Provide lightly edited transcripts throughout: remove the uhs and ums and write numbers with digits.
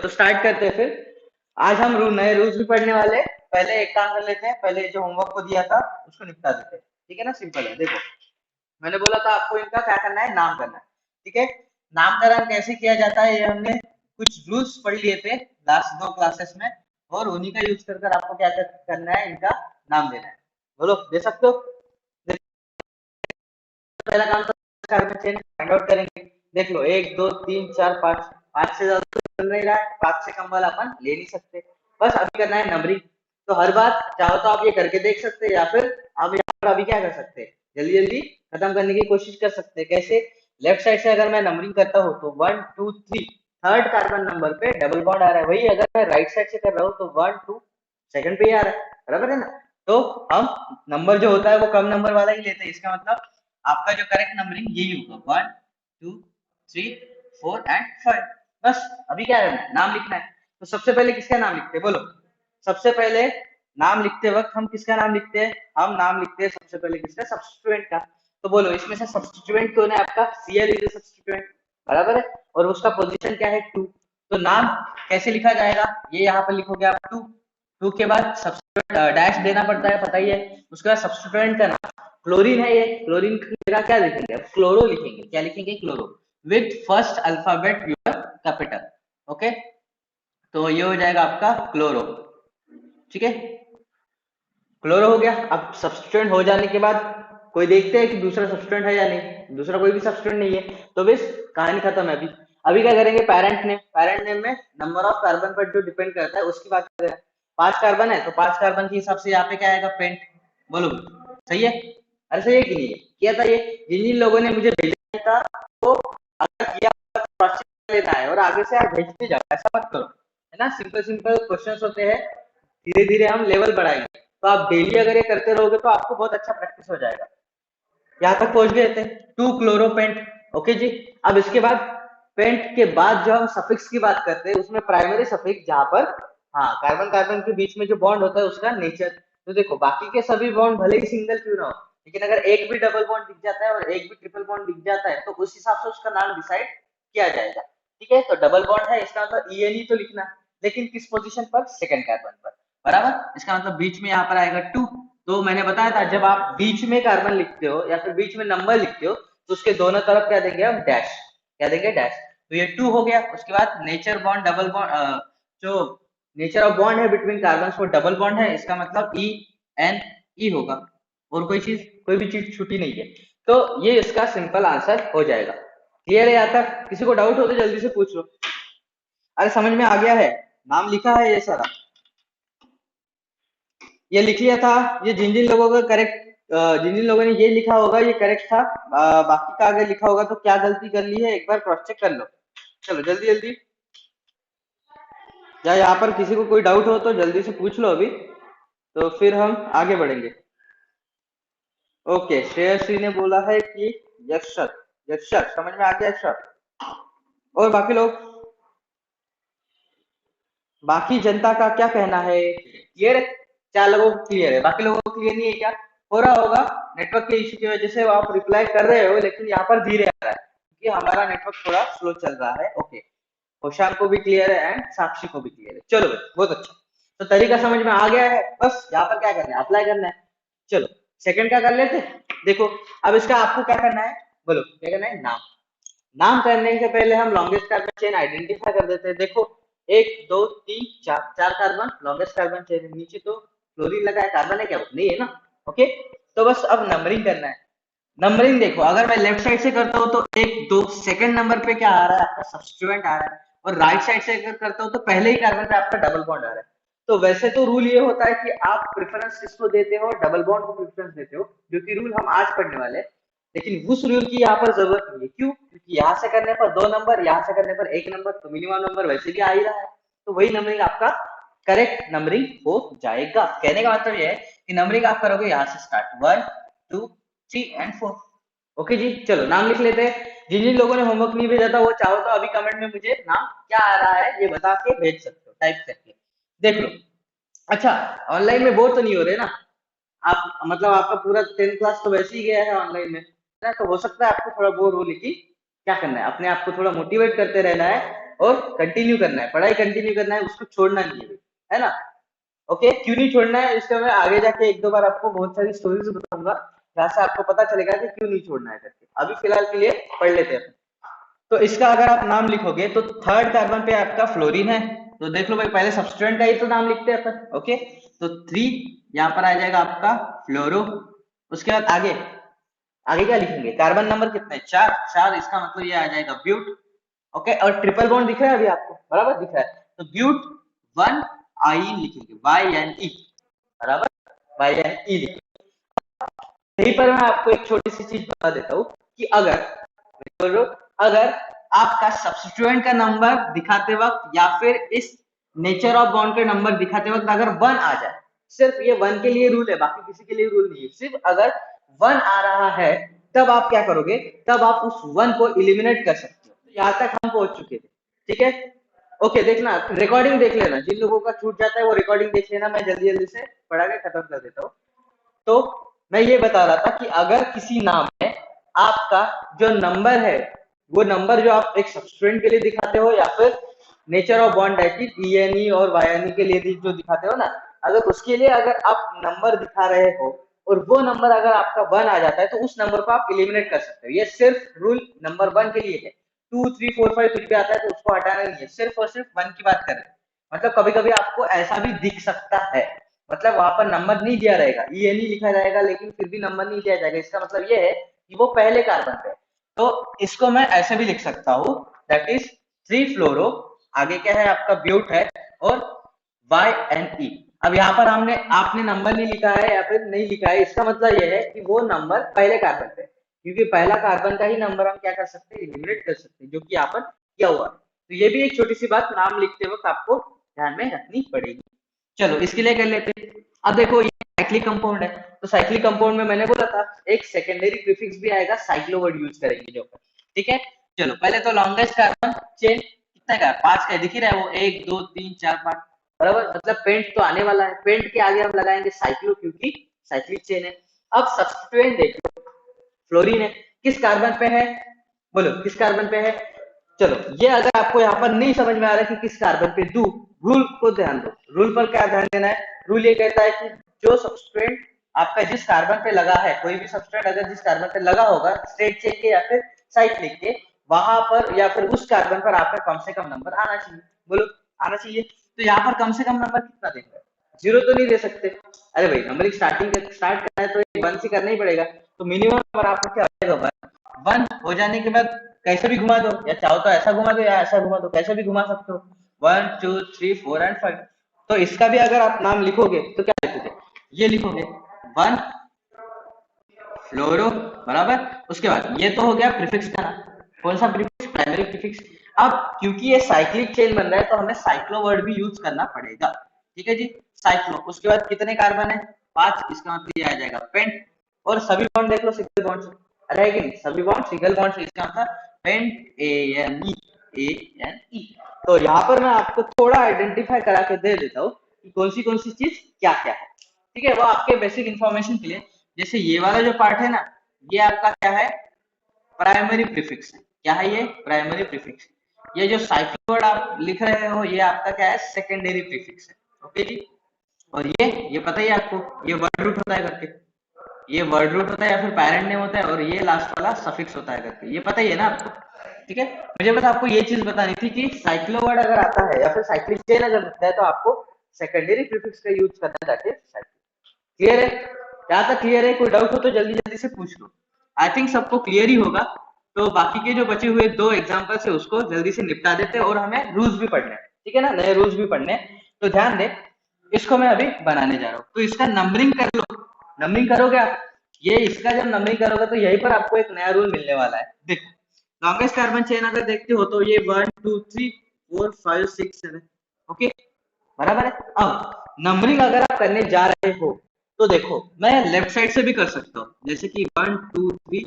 तो स्टार्ट करते हैं फिर। आज हम नए रूल्स भी पढ़ने वाले हैं। पहले एक काम कर लेते हैं, पहले जो होमवर्क को दिया था उसको निपटा देते हैं। ठीक है ना, सिंपल है। देखो, मैंने बोला था आपको इनका क्या करना है, नाम करना है। ठीक है, नामकरण कैसे किया जाता है ये हमने कुछ रूल्स पढ़ लिए थे लास्ट 2 क्लासेस में, और उन्हीं का यूज कर कर आपको क्या करना है, इनका नाम देना है। बोलो, दे सकते हो? पहला काम तो कार्बन चेन फाइंड आउट करेंगे। देख लो, 1 2 3 4 5, 5 से ज्यादा तो चल नहीं रहा है, 5 से कम वाला अपन ले नहीं सकते। बस अभी करना है नंबरिंग। तो हर बात चाहो तो आप ये करके देख सकते हैं, या फिर आप यहाँ पर अभी क्या कर सकते हैं, जल्दी जल्दी खत्म करने की कोशिश कर सकते हैं। कैसे? लेफ्ट साइड से अगर मैं नंबरिंग करता हूँ तो 1 2 3, थर्ड कार्बन नंबर पे डबल बॉन्ड आ रहा है। वही अगर मैं राइट साइड से कर रहा हूँ तो 1 2 सेकंड पे ही आ रहा है, बराबर है ना? तो हम नंबर जो होता है वो कम नंबर वाला ही लेते हैं। इसका मतलब आपका जो करेक्ट नंबरिंग यही होगा, 1 2 3 4 एंड 5। बस अभी क्या करना है, नाम लिखना है। तो सबसे पहले किसका नाम लिखते हैं, बोलो? सबसे पहले नाम लिखते वक्त हम किसका नाम लिखते हैं? हम नाम लिखते हैं सबसे पहले किसका, सब्स्टिट्यूएंट का। तो बोलो, इसमें से सब्स्टिट्यूएंट कौन है आपका? Cl इज सब्स्टिट्यूएंट, बराबर है। और उसका पोजीशन क्या है, 2। तो नाम कैसे लिखा जाएगा, ये यहाँ पर लिखोगे आप 2। 2 के बाद सब्स्टिट्यूएंट डैश देना पड़ता है, पता ही है। उसके बाद सब्स्टिट्यूएंट का नाम क्लोरीन है, ये क्लोरीन की जगह क्या लिखेंगे, अब क्लोरो लिखेंगे। क्या लिखेंगे? Chloro, with first alphabet your capital. Okay, तो ये हो जाएगा आपका क्लोरो। ठीक है, क्लोरो हो गया। अब सब्स्टिट्यूएंट हो जाने के बाद कोई देखते हैं कि दूसरा सब्स्टिट्यूएंट है या नहीं, दूसरा कोई भी सब्स्टिट्यूएंट नहीं है, तो बस कहानी खत्म है। अभी अभी क्या करेंगे, पेरेंट नेम। पेरेंट नेम में नंबर ऑफ कार्बन पर जो डिपेंड करता है उसकी बात करें। 5 कार्बन है तो 5 कार्बन के हिसाब से यहाँ पे क्या आएगा, पेंट। बोलो, सही है? अरे सही है कि नहीं है? किया था ये जिन जिन लोगों ने मुझे भेजा था, वो अगर किया क्रॉस चेक लेना है, और आगे से आप भेजते जाओ, ऐसा मत करो, है ना। सिंपल सिंपल क्वेश्चंस होते हैं, धीरे धीरे हम लेवल बढ़ाएंगे। तो आप डेली अगर ये करते रहोगे तो आपको बहुत अच्छा प्रैक्टिस हो जाएगा। यहाँ तक पहुंच गए थे, 2 क्लोरोपेंट। ओके जी। अब इसके बाद पेंट के बाद जो हम सफिक्स की बात करते हैं, उसमें प्राइमरी सफिक्स जहां पर, हाँ, कार्बन कार्बन के बीच में जो बॉन्ड होता है उसका नेचर। तो देखो, बाकी के सभी बॉन्ड भले ही सिंगल क्यों ना हो, लेकिन अगर एक भी डबल बॉन्ड दिख जाता है और एक भी ट्रिपल बॉन्ड दिख जाता है तो उस हिसाब से उसका नाम डिसाइड किया जाएगा। ठीक है, तो डबल बॉन्ड है, इसका मतलब ई तो लिखना, लेकिन किस पोजीशन पर? सेकंड कार्बन पर, बराबर। इसका मतलब बीच में यहाँ पर आएगा 2। तो मैंने बताया था, जब आप बीच में कार्बन लिखते हो या फिर बीच में नंबर लिखते हो तो उसके दोनों तरफ क्या देंगे हम, डैश। क्या देंगे? डैश। तो ये 2 हो गया। उसके बाद नेचर बॉन्ड, डबल बॉन्ड, जो नेचर ऑफ बॉन्ड है बिटवीन कार्बन वो डबल बॉन्ड है, इसका मतलब ई एन ई होगा। और कोई भी चीज छुट्टी नहीं है। तो ये इसका सिंपल आंसर हो जाएगा। क्लियर है यहाँ तक? किसी को डाउट हो तो जल्दी से पूछ लो। अरे समझ में आ गया है? नाम लिखा है ये सारा, ये लिख लिया था। ये जिन जिन लोगों का करेक्ट, जिन जिन लोगों ने ये लिखा होगा ये करेक्ट था। बाकी का अगर लिखा होगा तो क्या गलती कर ली है एक बार क्रॉस चेक कर लो। चलो जल्दी जल्दी, या यहाँ पर किसी को कोई डाउट हो तो जल्दी से पूछ लो अभी, तो फिर हम आगे बढ़ेंगे। ओके, श्रेयश्री ने बोला है कि यस सर। यस सर, समझ में आ गया सर। और बाकी लोग, बाकी जनता का क्या कहना है? क्लियर है? 4 लोगों को क्लियर है, बाकी लोगों को क्लियर नहीं है क्या? हो रहा होगा नेटवर्क के इश्यू की वजह से, आप रिप्लाई कर रहे हो लेकिन यहाँ पर धीरे आ रहा है क्योंकि हमारा नेटवर्क थोड़ा स्लो चल रहा है। ओके, होशान को भी क्लियर है एंड साक्षी को भी क्लियर है। चलो भाई, बहुत अच्छा। तो तरीका समझ में आ गया है, बस यहाँ पर क्या करना है, अप्लाई करना है। चलो सेकंड का कर लेते हैं। देखो, अब इसका आपको क्या करना है, बोलो क्या करना है, नाम। नाम करने से पहले हम लॉन्गेस्ट कार्बन चेन आइडेंटिफाई कर देते हैं। देखो, 1 2 3 4, 4 कार्बन लॉन्गेस्ट कार्बन चेन। नीचे तो क्लोरीन लगा है, कार्बन है क्या? वो नहीं है ना। ओके, तो बस अब नंबरिंग करना है। नंबरिंग देखो, अगर मैं लेफ्ट साइड से करता हूँ तो 1 2 सेकंड नंबर पे क्या आ रहा है आपका, सब्स्टिट्यूएंट आ रहा है। और राइट साइड से अगर करता हूँ तो पहले ही कार्बन पे आपका डबल बॉन्ड आ रहा है। तो वैसे तो रूल ये होता है कि आप प्रेफरेंस किसको देते हो, डबल बॉन्ड को प्रेफरेंस देते हो, जो कि रूल हम आज पढ़ने वाले हैं। लेकिन उस रूल की यहाँ पर जरूरत नहीं है। क्यों? क्योंकि यहाँ से करने पर 2 नंबर, यहाँ से करने पर 1 नंबर, तो मिनिमम नंबर वैसे भी आ ही रहा है। तो वही नंबरिंग आपका करेक्ट नंबरिंग हो जाएगा। कहने का मतलब ये है कि नंबरिंग आप करोगे यहाँ से स्टार्ट, 1 2 3 एंड 4। ओके जी, चलो नाम लिख लेते हैं। जिन जिन लोगों ने होमवर्क नहीं भेजा था वो चाहो तो अभी कमेंट में मुझे नाम क्या आ रहा है ये बता के भेज सकते हो, टाइप करके। देख लो। अच्छा, ऑनलाइन में बोर तो नहीं हो रहे ना आप? मतलब आपका पूरा 10 क्लास तो वैसे ही गया है ऑनलाइन में, है ना? तो हो सकता है आपको थोड़ा बोर हो, लेकिन क्या करना है, अपने आप को थोड़ा मोटिवेट करते रहना है। और कंटिन्यू करना है, पढ़ाई कंटिन्यू करना है, उसको छोड़ना नहीं है ना। ओके, क्यों नहीं छोड़ना है इसका मैं आगे जाके एक दो बार आपको बहुत सारी स्टोरीज बताऊंगा, जहाँ से आपको पता चलेगा कि क्यों नहीं छोड़ना है करके। अभी फिलहाल के लिए पढ़ लेते हैं। तो इसका अगर आप नाम लिखोगे तो थर्ड कार्बन पे आपका फ्लोरीन है, तो देख लो भाई, पहले सब्सटेंट का ही तो नाम लिखते हैं अपन। ओके, तो 3 यहाँ पर आ जाएगा आपका फ्लोरो। उसके बाद आगे आगे क्या लिखेंगे, कार्बन नंबर कितने, 4 4, इसका मतलब ये आ जाएगा ब्यूट। ओके, और ट्रिपल बॉन्ड दिख रहा है अभी आपको, बराबर दिख रहा है, तो ब्यूट 1 आई लिखेंगे, YNE, बराबर, YNE लिखेंगे। यहीं पर मैं आपको एक छोटी सी चीज बता देता हूँ कि अगर आपका सब्स्टिट्यूएंट का नंबर दिखाते वक्त या फिर इस नेचर ऑफ बॉन्ड के नंबर दिखाते वक्त अगर 1 आ जाए, सिर्फ ये 1 के लिए रूल है, बाकी किसी के लिए रूल नहीं है, सिर्फ अगर 1 आ रहा है तब आप क्या करोगे, तब आप उस 1 को इलिमिनेट कर सकते हो। यहाँ तक हम पहुंच चुके थे, ठीक है। ओके, देखना रिकॉर्डिंग देख लेना, जिन लोगों का छूट जाता है वो रिकॉर्डिंग देख लेना, मैं जल्दी जल्दी से पढ़ा के खत्म कर देता हूँ। तो मैं ये बता रहा था कि अगर किसी नाम में आपका जो नंबर है, वो नंबर जो आप एक सब्स्टिट्यूएंट के लिए दिखाते हो या फिर नेचर ऑफ बॉन्ड ENE और YNE के लिए जो दिखाते हो ना, अगर उसके लिए अगर आप नंबर दिखा रहे हो और वो नंबर अगर आपका 1 आ जाता है तो उस नंबर को आप एलिमिनेट कर सकते हो। ये सिर्फ रूल नंबर 1 के लिए है। 2 3 4 5 कुछ भी आता है तो उसको हटाना नहीं है, सिर्फ और सिर्फ 1 की बात करें। मतलब कभी कभी आपको ऐसा भी दिख सकता है, मतलब वहां पर नंबर नहीं दिया रहेगा, ENE लिखा जाएगा लेकिन फिर भी नंबर नहीं दिया जाएगा, इसका मतलब ये है कि वो पहले कार्बन पे। तो इसको मैं ऐसे भी लिख सकता हूँ, दैट इज 3 फ्लोरो, आगे क्या है आपका ब्यूट है, और YNE। अब यहाँ पर हमने आपने नंबर नहीं लिखा है या फिर नहीं लिखा है, इसका मतलब ये है कि वो नंबर पहले कार्बन पे, क्योंकि पहला कार्बन का ही नंबर हम क्या कर सकते हैं, एलिमिनेट कर सकते हैं, जो कि यहाँ पर किया हुआ है। तो ये भी एक छोटी सी बात नाम लिखते वक्त आपको ध्यान में रखनी पड़ेगी। चलो इसके लिए कर लेते हैं। अब देखो ये साइक्लिक कंपाउंड है, तो साइक्लिक कंपाउंड में मैंने बोला था एक सेकेंडरी प्रीफिक्स भी आएगा, साइक्लो वर्ड यूज करेंगे जो, ठीक है। चलो पहले तो लॉन्गेस्ट कार्बन चेन कितना का, 5 का, दिख ही रहा है वो, 1 2 3 4 5, बराबर, मतलब पेंट तो आने वाला है, पेंट के आगे हम लगाएंगे साइक्लो क्योंकि साइक्लिक चेन है। अब सब्स्टिट्यूएंट देखो, फ्लोरीन है, किस कार्बन पे है, बोलो किस कार्बन पे है। चलो ये अगर आपको यहाँ पर नहीं समझ में आ रहा है कि किस कार्बन पे दू, रूल को ध्यान दो, रूल पर क्या ध्यान देना है, रूल ये कहता है कि जो सब्सट्रेट आपका जिस कार्बन पे लगा है, कोई भी सब्सट्रेट अगर जिस कार्बन पे लगा होगा स्ट्रेट चेन के या फिर साइक्लिक के, वहां पर या फिर उस कार्बन पर आपका कम से कम नंबर आना चाहिए, बोलो आना चाहिए। तो यहाँ पर कम से कम नंबर कितना देंगे, 0 तो नहीं दे सकते, अरे भाई नंबरिंग स्टार्ट करना है तो 1 से करना ही पड़ेगा, तो मिनिमम नंबर आपका क्या आएगा, 1 हो जाने के बाद कैसे भी घुमा दो, या चाहो तो ऐसा घुमा दो या ऐसा घुमा दो, कैसे भी घुमा सकते हो, 1 2 3 4 एंड 5। तो इसका भी अगर आप नाम लिखोगे तो क्या लिखोगे, ये लिखोगे 1 फ्लोरो, बराबर। उसके बाद ये तो हो गया प्रीफिक्स का नाम, कौन सा प्रीफिक्स, प्राइमरी प्रीफिक्स। अब क्योंकि ये साइक्लिक चेन बन रहा है तो हमें साइक्लो वर्ड भी यूज करना पड़ेगा, ठीक है जी, साइक्लो। उसके बाद कितने कार्बन है, 5, इसका मतलब ये आ जाएगा पेंट। और सभी बॉन्ड देख लो सिंगल बॉन्ड रहेगी नहीं, सभी बॉन्ड सिंगल बॉन्ड से, इसका मतलब पेंट, ANE। तो यहाँ पर मैं आपको थोड़ा आइडेंटिफाई करा के दे देता हूँ कि कौन सी चीज क्या क्या है, ठीक है, वो आपके बेसिक इंफॉर्मेशन के लिए। जैसे ये वाला जो पार्ट है ना, ये आपका क्या है, प्राइमरी प्रीफिक्स है, क्या है ये, प्राइमरी प्रीफिक्स। ये जो साइक्लो वर्ड आप लिख रहे हो ये आपका क्या है, सेकेंडरी प्रीफिक्स है, ओके जी। और ये पता ही है आपको, ये वर्ड रूट होता है करके, ये वर्ड रूट होता है या फिर पेरेंट नेम होता है, और ये लास्ट वाला सफिक्स होता है करके, ये पता ही है ना आपको, ठीक है। मुझे बस आपको ये चीज बतानी थी कि साइक्लो वर्ड अगर आता है या फिर साइक्लिक चेन अगर आता है तो आपको सेकेंडरी प्रीफिक्स का यूज करना है, क्लियर है, यहाँ तक क्लियर है, कोई डाउट हो तो जल्दी जल्दी से पूछ लो। आई थिंक सबको क्लियर ही होगा। तो बाकी के जो बचे हुए 2 एग्जाम्पल है उसको जल्दी से निपटा देते हैं, और हमें रूल्स भी पढ़ने हैं, ठीक है ना, नए रूल्स भी पढ़ने हैं। तो ध्यान दे, इसको मैं अभी बनाने जा रहा हूँ, तो इसका नंबरिंग कर लो, नंबरिंग करोगे आप, ये इसका जब नंबरिंग करोगे तो यहीं पर आपको एक नया रूल मिलने वाला है। देखो लॉन्गेस्ट कार्बन चेन अगर देखते हो तो ये 1 2 3 4 5 6 7, ओके, बराबर है। अब नंबरिंग अगर आप करने जा रहे हो तो देखो मैं लेफ्ट साइड से भी कर सकता हूँ, जैसे कि 1 2 3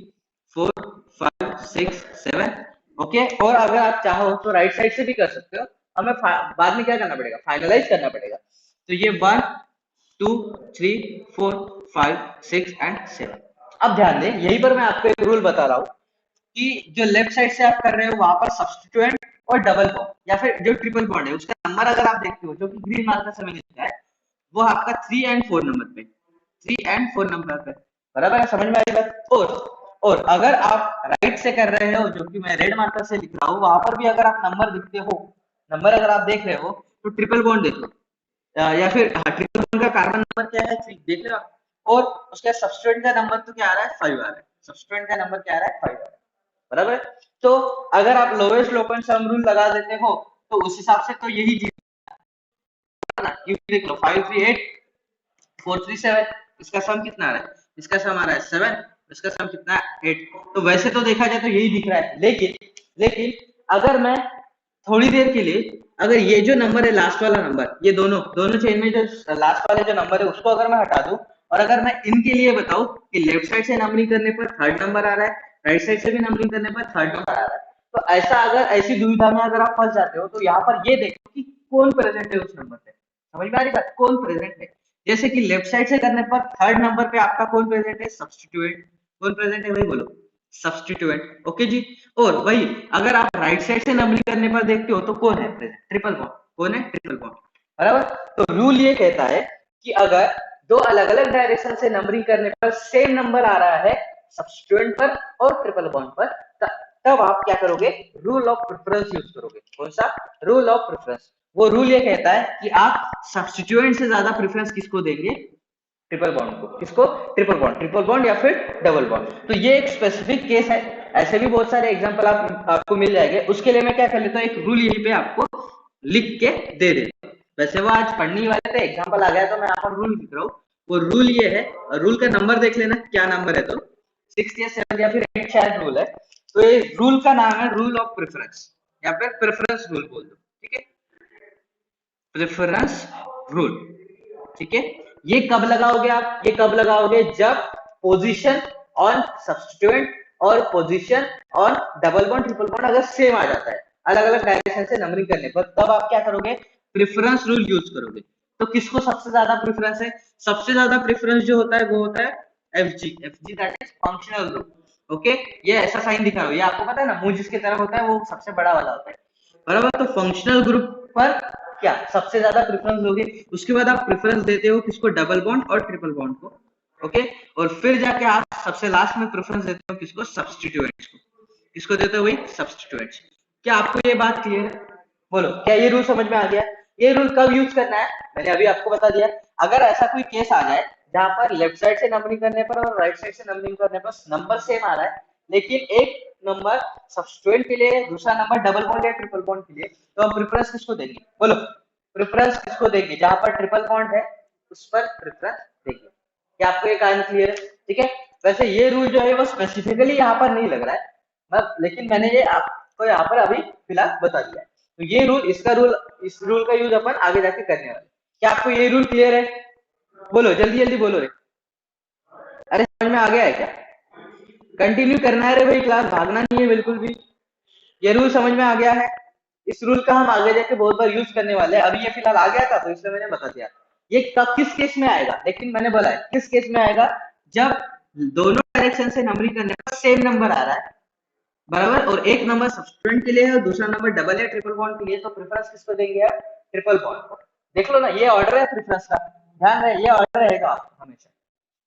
4 5 6 7, ओके। और अगर आप चाहो तो राइट साइड से भी कर सकते हो, हमें बाद में क्या करना पड़ेगा, फाइनलाइज करना पड़ेगा। तो ये 1 2 3 4 5 6 एंड 7। अब ध्यान दें, यहीं पर मैं आपको एक रूल बता रहा हूँ कि जो लेफ्ट साइड से आप कर रहे हो वहां पर सब्स्टिट्यूएंट और डबल बॉन्ड या फिर जो ट्रिपल बॉन्ड है उसका नंबर अगर आप देखते हो जो कि ग्रीन मार्कर से मैंने लिखा है वो आपका 3 और 4 नंबर पे, 3 और 4 नंबर पे, बराबर है, समझ में आई बात। और अगर आप राइट से कर रहे हो जो कि मैं रेड मार्कर से लिख रहा हूँ वहां पर भी अगर आप नंबर दिखते हो, नंबर अगर आप देख रहे हो तो ट्रिपल बॉन्ड देख लो, या फिर हाँ, ट्रिपल बॉन्ड का कार्बन नंबर क्या है 3 देख लो आप, और उसका सब्स्टिट्यूएंट का नंबर तो क्या आ रहा है 5 आ रहा है, सब्स्टिट्यूएंट का नंबर क्या आ रहा है 5 आ रहा है, बराबर है? तो अगर आप लोवेस्ट लोकल सम रूल लगा देते हो तो उस हिसाब से तो यही चीज है ना, क्योंकि देख लो 538 437 इसका सम कितना आ रहा है, इसका सम आ रहा है 7, इसका सम कितना है 8, तो वैसे तो देखा जाए तो यही दिख रहा है, लेकिन लेकिन अगर मैं थोड़ी देर के लिए अगर ये जो नंबर है लास्ट वाला नंबर, ये दोनों दोनों चेन में जो लास्ट वाले जो नंबर है उसको अगर मैं हटा दूं और अगर मैं इनके लिए बताऊं कि लेफ्ट साइड से नंबरिंग करने पर थर्ड नंबर आ रहा है, राइट साइड से भी नंबरिंग करने पर थर्ड नंबर आ रहा है, तो ऐसा अगर ऐसी दुविधा में अगर आप फंस जाते हो तो यहाँ पर ये देखो कि कौन प्रेजेंट है उस नंबर पे, समझ में आ रही बात, कौन प्रेजेंट है। जैसे कि लेफ्ट साइड से करने पर थर्ड नंबर पे आपका कौन प्रेजेंट है, सब्स्टिट्यूएंट, कौन प्रेजेंट है भाई बोलो, सब्स्टिट्यूएंट, ओके जी। और वही अगर आप राइट साइड से नंबरिंग करने पर देखते हो तो कौन है प्रेजेंट, ट्रिपल बॉन्ड, कौन है ट्रिपल बॉन्ड, बराबर। तो रूल ये कहता है कि अगर दो अलग अलग डायरेक्शन से नंबरिंग करने पर सेम नंबर आ रहा है सब्स्टिट्यूएंट पर और ट्रिपल बॉन्ड पर, तब आप क्या करोगे, रूल ऑफ प्रेफरेंस यूज करोगे। कौन सा रूल ऑफ प्रेफरेंस, वो रूल ये कहता है कि आप सब्स्टिट्यूएंट से ज्यादा प्रेफरेंस किसको देंगे, ट्रिपल बॉन्ड को, किसको, ट्रिपल बॉन्ड या फिर डबल बॉन्ड। तो ये एक स्पेसिफिक केस है, ऐसे भी बहुत सारे एग्जांपल आपको मिल जाएंगे, उसके लिए मैं क्या कर लेता हूँ एक रूल यहीं पे आपको लिख के दे देता हूँ। वैसे वो आज पढ़ने ही वाले थे, एग्जांपल आ गया तो मैं यहाँ पर रूल लिख रहा हूँ। वो रूल ये है, रूल का नंबर देख लेना क्या नंबर है, तो 6 या 7 या फिर 8 शायद रूल है। तो ये रूल का नाम है रूल ऑफ प्रेफरेंस, या फिर प्रेफरेंस रूल बोल दो, ठीक है, प्रेफरेंस रूल, ठीक है। ये कब लगाओगे आप, ये कब लगाओगे जब पोजीशन ऑन सब्स्टिट्यूएंट और position on double bond triple bond अगर सेम आ जाता है अलग अलग डायरेक्शन से नंबरिंग करने पर, तब आप क्या करोगे, प्रेफरेंस रूल यूज करोगे। तो किसको सबसे ज्यादा प्रेफरेंस है, सबसे ज्यादा प्रेफरेंस जो होता है वो होता है FG that is functional group, okay. ये ऐसा साइन दिखा रहा है, ये आपको पता है ना, मुंह जिसकी तरफ होता है वो सबसे बड़ा वाला होता है, बराबर। तो फंक्शनल ग्रुप पर क्या सबसे ज्यादा प्रेफरेंस दोगे, उसके बाद आप प्रेफरेंस देते हो किसको, डबल बॉन्ड और ट्रिपल बॉन्ड को, ओके। और फिर जाके आप सबसे लास्ट में प्रेफरेंस देते हो किसको, सब्स्टिट्यूएंट्स को, किसको देते हो वही सब्स्टिट्यूएंट्स। क्या आपको ये बात क्लियर है, बोलो क्या ये रूल समझ में आ गया। ये रूल कब यूज करना है मैंने अभी आपको बता दिया, अगर ऐसा कोई केस आ जाए जहां पर लेफ्ट साइड से नंबरिंग करने पर और राइट साइड से नंबरिंग करने पर नंबर सेम आ रहा है, लेकिन एक नंबर सब्स्टिट्यूएंट के लिए दूसरा नंबर डबल बॉन्ड या ट्रिपल बॉन्ड के लिए, तो हम प्रेफरेंस किसको देंगे, बोलो प्रेफरेंस किसको देंगे, जहां पर ट्रिपल बॉन्ड है उस पर प्रेफरेंस देंगे। क्या आपको ये कारण क्लियर है, ठीक है। वैसे ये रूल जो है वो स्पेसिफिकली यहाँ पर नहीं लग रहा है, लेकिन मैंने ये आपको यहाँ पर अभी फिलहाल बता दिया है। तो ये रूल, इसका रूल, इस रूल का यूज अपन आगे जाके करने वाले। क्या आपको ये रूल क्लियर है, बोलो जल्दी जल्दी बोलो रे, अरे समझ में आ गया है क्या, कंटिन्यू करना है रे भाई, क्लास भागना नहीं है बिल्कुल भी। ये रूल समझ में आ गया है, इस रूल का हम आगे जाके बहुत बार यूज करने वाले हैं, अभी ये फिलहाल आ गया था तो इसलिए मैंने बता दिया। ये कब किस केस में आएगा, लेकिन मैंने बोला है किस केस में आएगा, जब दोनों डायरेक्शन से नंबरिंग करने पर सेम नंबर आ रहा है, बराबर, और एक नंबर सब्स्टिट्यूएंट के लिए है, दूसरा नंबर डबल है ट्रिपल बॉन्ड के लिए, तो प्रेफरेंस किसको देंगे आप, ट्रिपल बॉन्ड को। देख लो ना ये ऑर्डर है प्रेफरेंस का, ध्यान रहे ये ऑर्डर रहेगा हमेशा,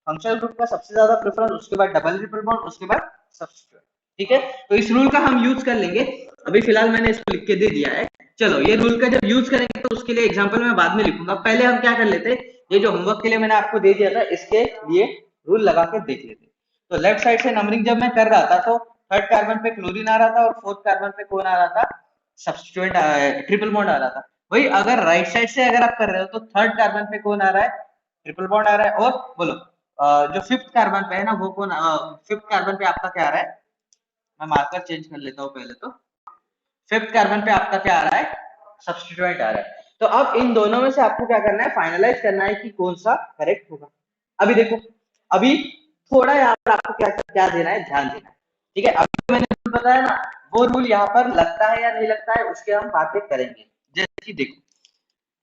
फंक्शनल ग्रुप का सबसे ज्यादा प्रेफरेंस, उसके बाद डबल ट्रिपल बॉन्ड, उसके बाद सब्स्टिट्यूएंट, ठीक है। तो इस रूल का हम यूज कर लेंगे, अभी फिलहाल मैंने इसको लिख के दे दिया है। चलो ये रूल का जब यूज करेंगे तो उसके लिए एग्जांपल मैं बाद में लिखूंगा, पहले हम क्या कर लेते, ये जो होमवर्क के लिए मैंने आपको दे दिया था इसके लिए रूल लगा के देख लेते। तो लेफ्ट साइड से नंबरिंग जब मैं कर रहा था तो थर्ड कार्बन पे क्लोरीन आ रहा था और फोर्थ कार्बन पे कौन आ रहा था, सब्स्टिट्यूएंट ट्रिपल बॉन्ड आ रहा था। वही अगर राइट साइड से अगर आप कर रहे हो तो थर्ड कार्बन पे कौन आ रहा है, ट्रिपल बॉन्ड आ रहा है, और बोलो जो फिफ्थ कार्बन पे है ना वो कौन, फिफ्थ कार्बन पे आपका क्या आ रहा है, मैं मार्कर चेंज कर लेता हूँ पहले, तो फिफ्थ कार्बन पे आपका क्या आ रहा है, सब्स्टिट्यूएंट आ रहा है। तो अब इन दोनों में से आपको क्या करना है, फाइनलाइज करना है कि कौन सा करेक्ट होगा। अभी देखो, अभी थोड़ा यहाँ पर आपको क्या क्या देना है, ध्यान देना है, ठीक है। अभी मैंने रूल बताया ना, वो रूल यहाँ पर लगता है या नहीं लगता है उसके हम बातें करेंगे। जैसे कि देखो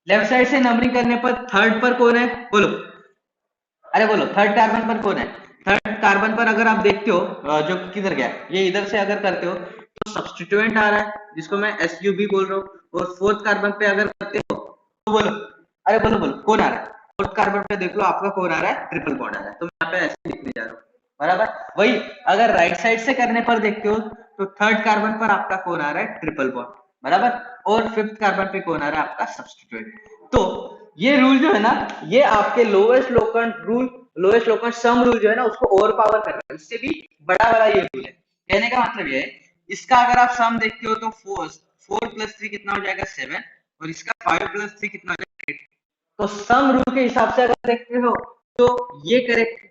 लेफ्ट साइड से नंबरिंग करने पर थर्ड पर कौन है, बोलो, अरे बोलो थर्ड कार्बन पर कौन है, थर्ड कार्बन पर अगर आप देखते हो जो किधर गया, ये इधर से अगर करते हो तो सब्स्टिट्यूएंट आ रहा है जिसको मैं SUB बोल रहा हूँ, और फोर्थ कार्बन पे अगर करते हो तो बोलो, अरे बोलो बोलो कौन आ रहा है, फोर्थ कार्बन पे देख लो आपका कौन आ रहा है, ट्रिपल बॉन्ड आ रहा है, तो मैं यहाँ पे ऐसे लिखने जा रहा हूँ, बराबर। वही अगर राइट साइड से करने पर देखते हो तो थर्ड कार्बन पर आपका कौन आ रहा है, ट्रिपल बॉन्ड, बराबर, और फिफ्थ कार्बन पे कौन आ रहा है आपका सब्स्टिट्यूएंट। तो ये रूल जो है ना, ये आपके lowest locant rule, lowest locant sum rule जो है ना उसको ओवर पावर कर रहा है, इससे भी बड़ा वाला ये रूल है। कहने का मतलब ये है, इसका अगर आप सम देखते हो तो फोर प्लस थ्री कितना हो जाएगा 7, और इसका 5 + 3 कितना हो जाएगा 8। तो सम रूल के हिसाब से अगर देखते हो तो ये करेक्ट है,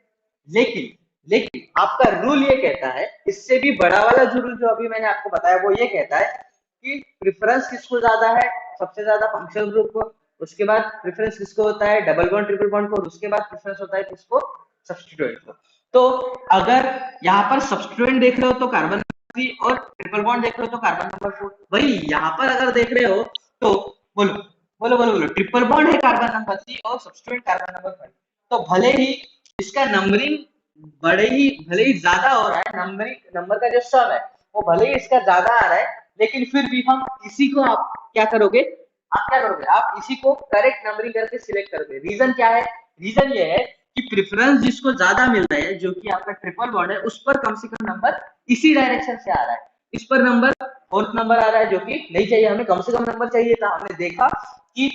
लेकिन लेकिन आपका रूल ये कहता है, इससे भी बड़ा वाला जो रूल जो अभी मैंने आपको बताया वो ये कहता है कि प्रेफरेंस किसको ज्यादा है, सबसे ज्यादा फंक्शनल ग्रुप को, उसके बाद प्रेफरेंस किसको होता है, डबल बॉन्ड ट्रिपल बॉन्ड को, और उसके बाद प्रेफरेंस होता है किसको, सब्स्टिट्यूएंट को। तो अगर यहाँ पर सब्स्टिट्यूएंट देख रहे हो तो कार्बन नंबर 3, और ट्रिपल बॉन्ड देख रहे हो तो कार्बन नंबर 4। वही यहाँ पर अगर देख रहे हो तो बोलो बोलो बोलो बोलो, ट्रिपल बॉन्ड है कार्बन नंबर 3 और सब्स्टिट्यूएंट कार्बन नंबर 5। तो भले ही इसका नंबरिंग भले ही ज्यादा हो रहा है, नंबरिंग नंबर का जो सम है वो भले ही इसका ज्यादा आ रहा है, लेकिन फिर भी हम इसी को आप क्या करोगे, आप इसी को करेक्ट नंबरिंग करके सिलेक्ट करोगे। रीजन क्या है, रीजन ये है कि प्रेफरेंस जिसको ज्यादा मिल रहा है, जो कि आपका ट्रिपल बॉन्ड है, उस पर कम से कम नंबर इसी डायरेक्शन से आ रहा है, इस पर नंबर फोर्थ नंबर आ रहा है, जो कि नहीं चाहिए, हमें कम से कम नंबर चाहिए था। हमने देखा कि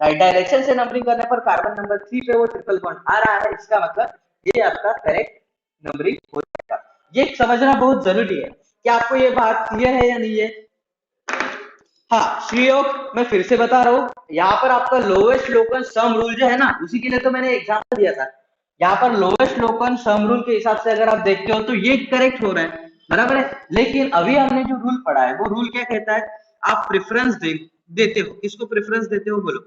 राइट डायरेक्शन से नंबरिंग करने पर कार्बन नंबर 3 पे वो ट्रिपल बॉन्ड आ रहा है, इसका मतलब ये आपका करेक्ट नंबरिंग हो जाएगा। ये समझना बहुत जरूरी है। क्या आपको ये बात क्लियर है या नहीं है? हाँ श्रीयोग, मैं फिर से बता रहा हूँ, यहाँ पर आपका लोवेस्ट लोकल सम रूल जो है ना, उसी के लिए तो मैंने एग्जांपल दिया था। यहाँ पर लोवेस्ट लोकल सम रूल के हिसाब से अगर आप देखते हो तो ये करेक्ट हो रहा है, बराबर है। लेकिन अभी हमने जो रूल पढ़ा है वो रूल क्या कहता है, आप प्रेफरेंस देते हो, किसको प्रेफरेंस देते हो बोलो।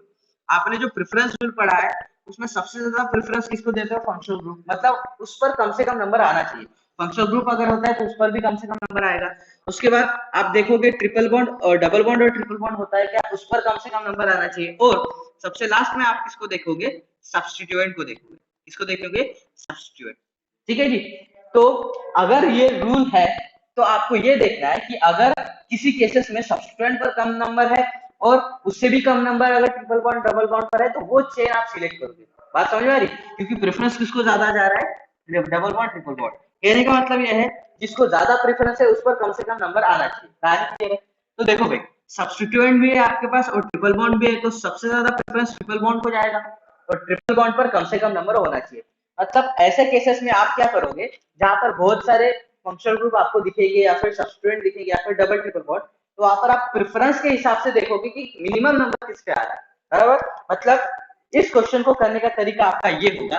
आपने जो प्रेफरेंस रूल पढ़ा है उसमें सबसे ज्यादा प्रेफरेंस किसको देते हो, फंक्शनल ग्रुप, मतलब उस पर कम से कम नंबर आना चाहिए। फंक्शनल ग्रुप अगर होता है तो उस पर भी कम से कम नंबर आएगा। उसके बाद आप देखोगे ट्रिपल बॉन्ड और डबल बॉन्ड और ट्रिपल बॉन्ड होता है क्या, उस पर कम से कम नंबर आना चाहिए। और सबसे लास्ट में आप किसको देखोगे, सब्स्टिट्यूएंट को देखोगे, किसको देखोगे, सब्स्टिट्यूएंट। ठीक है जी। तो अगर ये रूल है तो आपको ये देखना है कि अगर किसी केसेस में सब्स्टिट्यूएंट पर कम नंबर है और उससे भी कम नंबर अगर ट्रिपल बॉन्ड डबल बॉन्ड पर है तो वो चेन आप सिलेक्ट करोगे। बात समझ में आ रही, क्योंकि प्रेफरेंस किसको ज्यादा जा रहा है, डबल बॉन्ड ट्रिपल बॉन्ड। कहने का मतलब यह है जिसको ज्यादा प्रेफरेंस है उस पर कम से कम नंबर आना चाहिए। तो देखो भाई, सब्स्टिट्यूएंट भी है आपके पास और ट्रिपल बॉन्ड भी है, तो सबसे ज्यादा प्रेफरेंस ट्रिपल बॉन्ड को जाएगा और ट्रिपल बॉन्ड पर कम से कम नंबर होना चाहिए। मतलब ऐसे केसेस में आप क्या करोगे, जहां पर बहुत सारे फंक्शनल ग्रुप आपको दिखेंगे या फिर सब्स्टिट्यूएंट दिखेंगे या फिर डबल ट्रिपल बॉन्ड, तो वहां पर आप प्रेफरेंस के हिसाब से देखोगे कि मिनिमम नंबर किस पे आ रहा है, बराबर। मतलब इस क्वेश्चन को करने का तरीका आपका ये होगा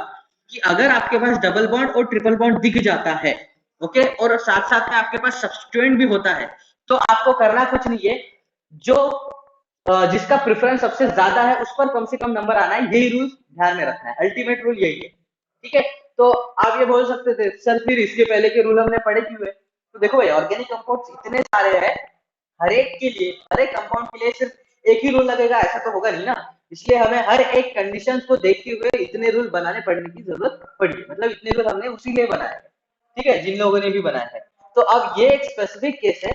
कि अगर आपके पास डबल बॉन्ड और ट्रिपल बॉन्ड दिख जाता है, ओके, और साथ साथ में आपके पास सब्स्टिट्यूएंट भी होता है, तो आपको करना कुछ नहीं है, जो जिसका प्रेफरेंस सबसे ज्यादा है उस पर कम से कम नंबर आना है, यही रूल ध्यान में रखना है, अल्टीमेट रूल यही है। ठीक है। तो आप ये बोल सकते थे सर फिर इसके पहले के रूल हमने पढ़े क्यों है, तो देखो भाई ऑर्गेनिक कंपाउंड्स इतने सारे हैं, हर एक के लिए, हर एक कंपाउंड के लिए सिर्फ एक ही रूल लगेगा ऐसा तो होगा नहीं ना, इसलिए हमें हर एक कंडीशन को देखते हुए इतने रूल बनाने पड़ने की जरूरत पड़ी, मतलब इतने रूल हमने उसी लिए बनाए हैं, ठीक है, जिन लोगों ने भी बनाया है। तो अब ये एक स्पेसिफिक केस है,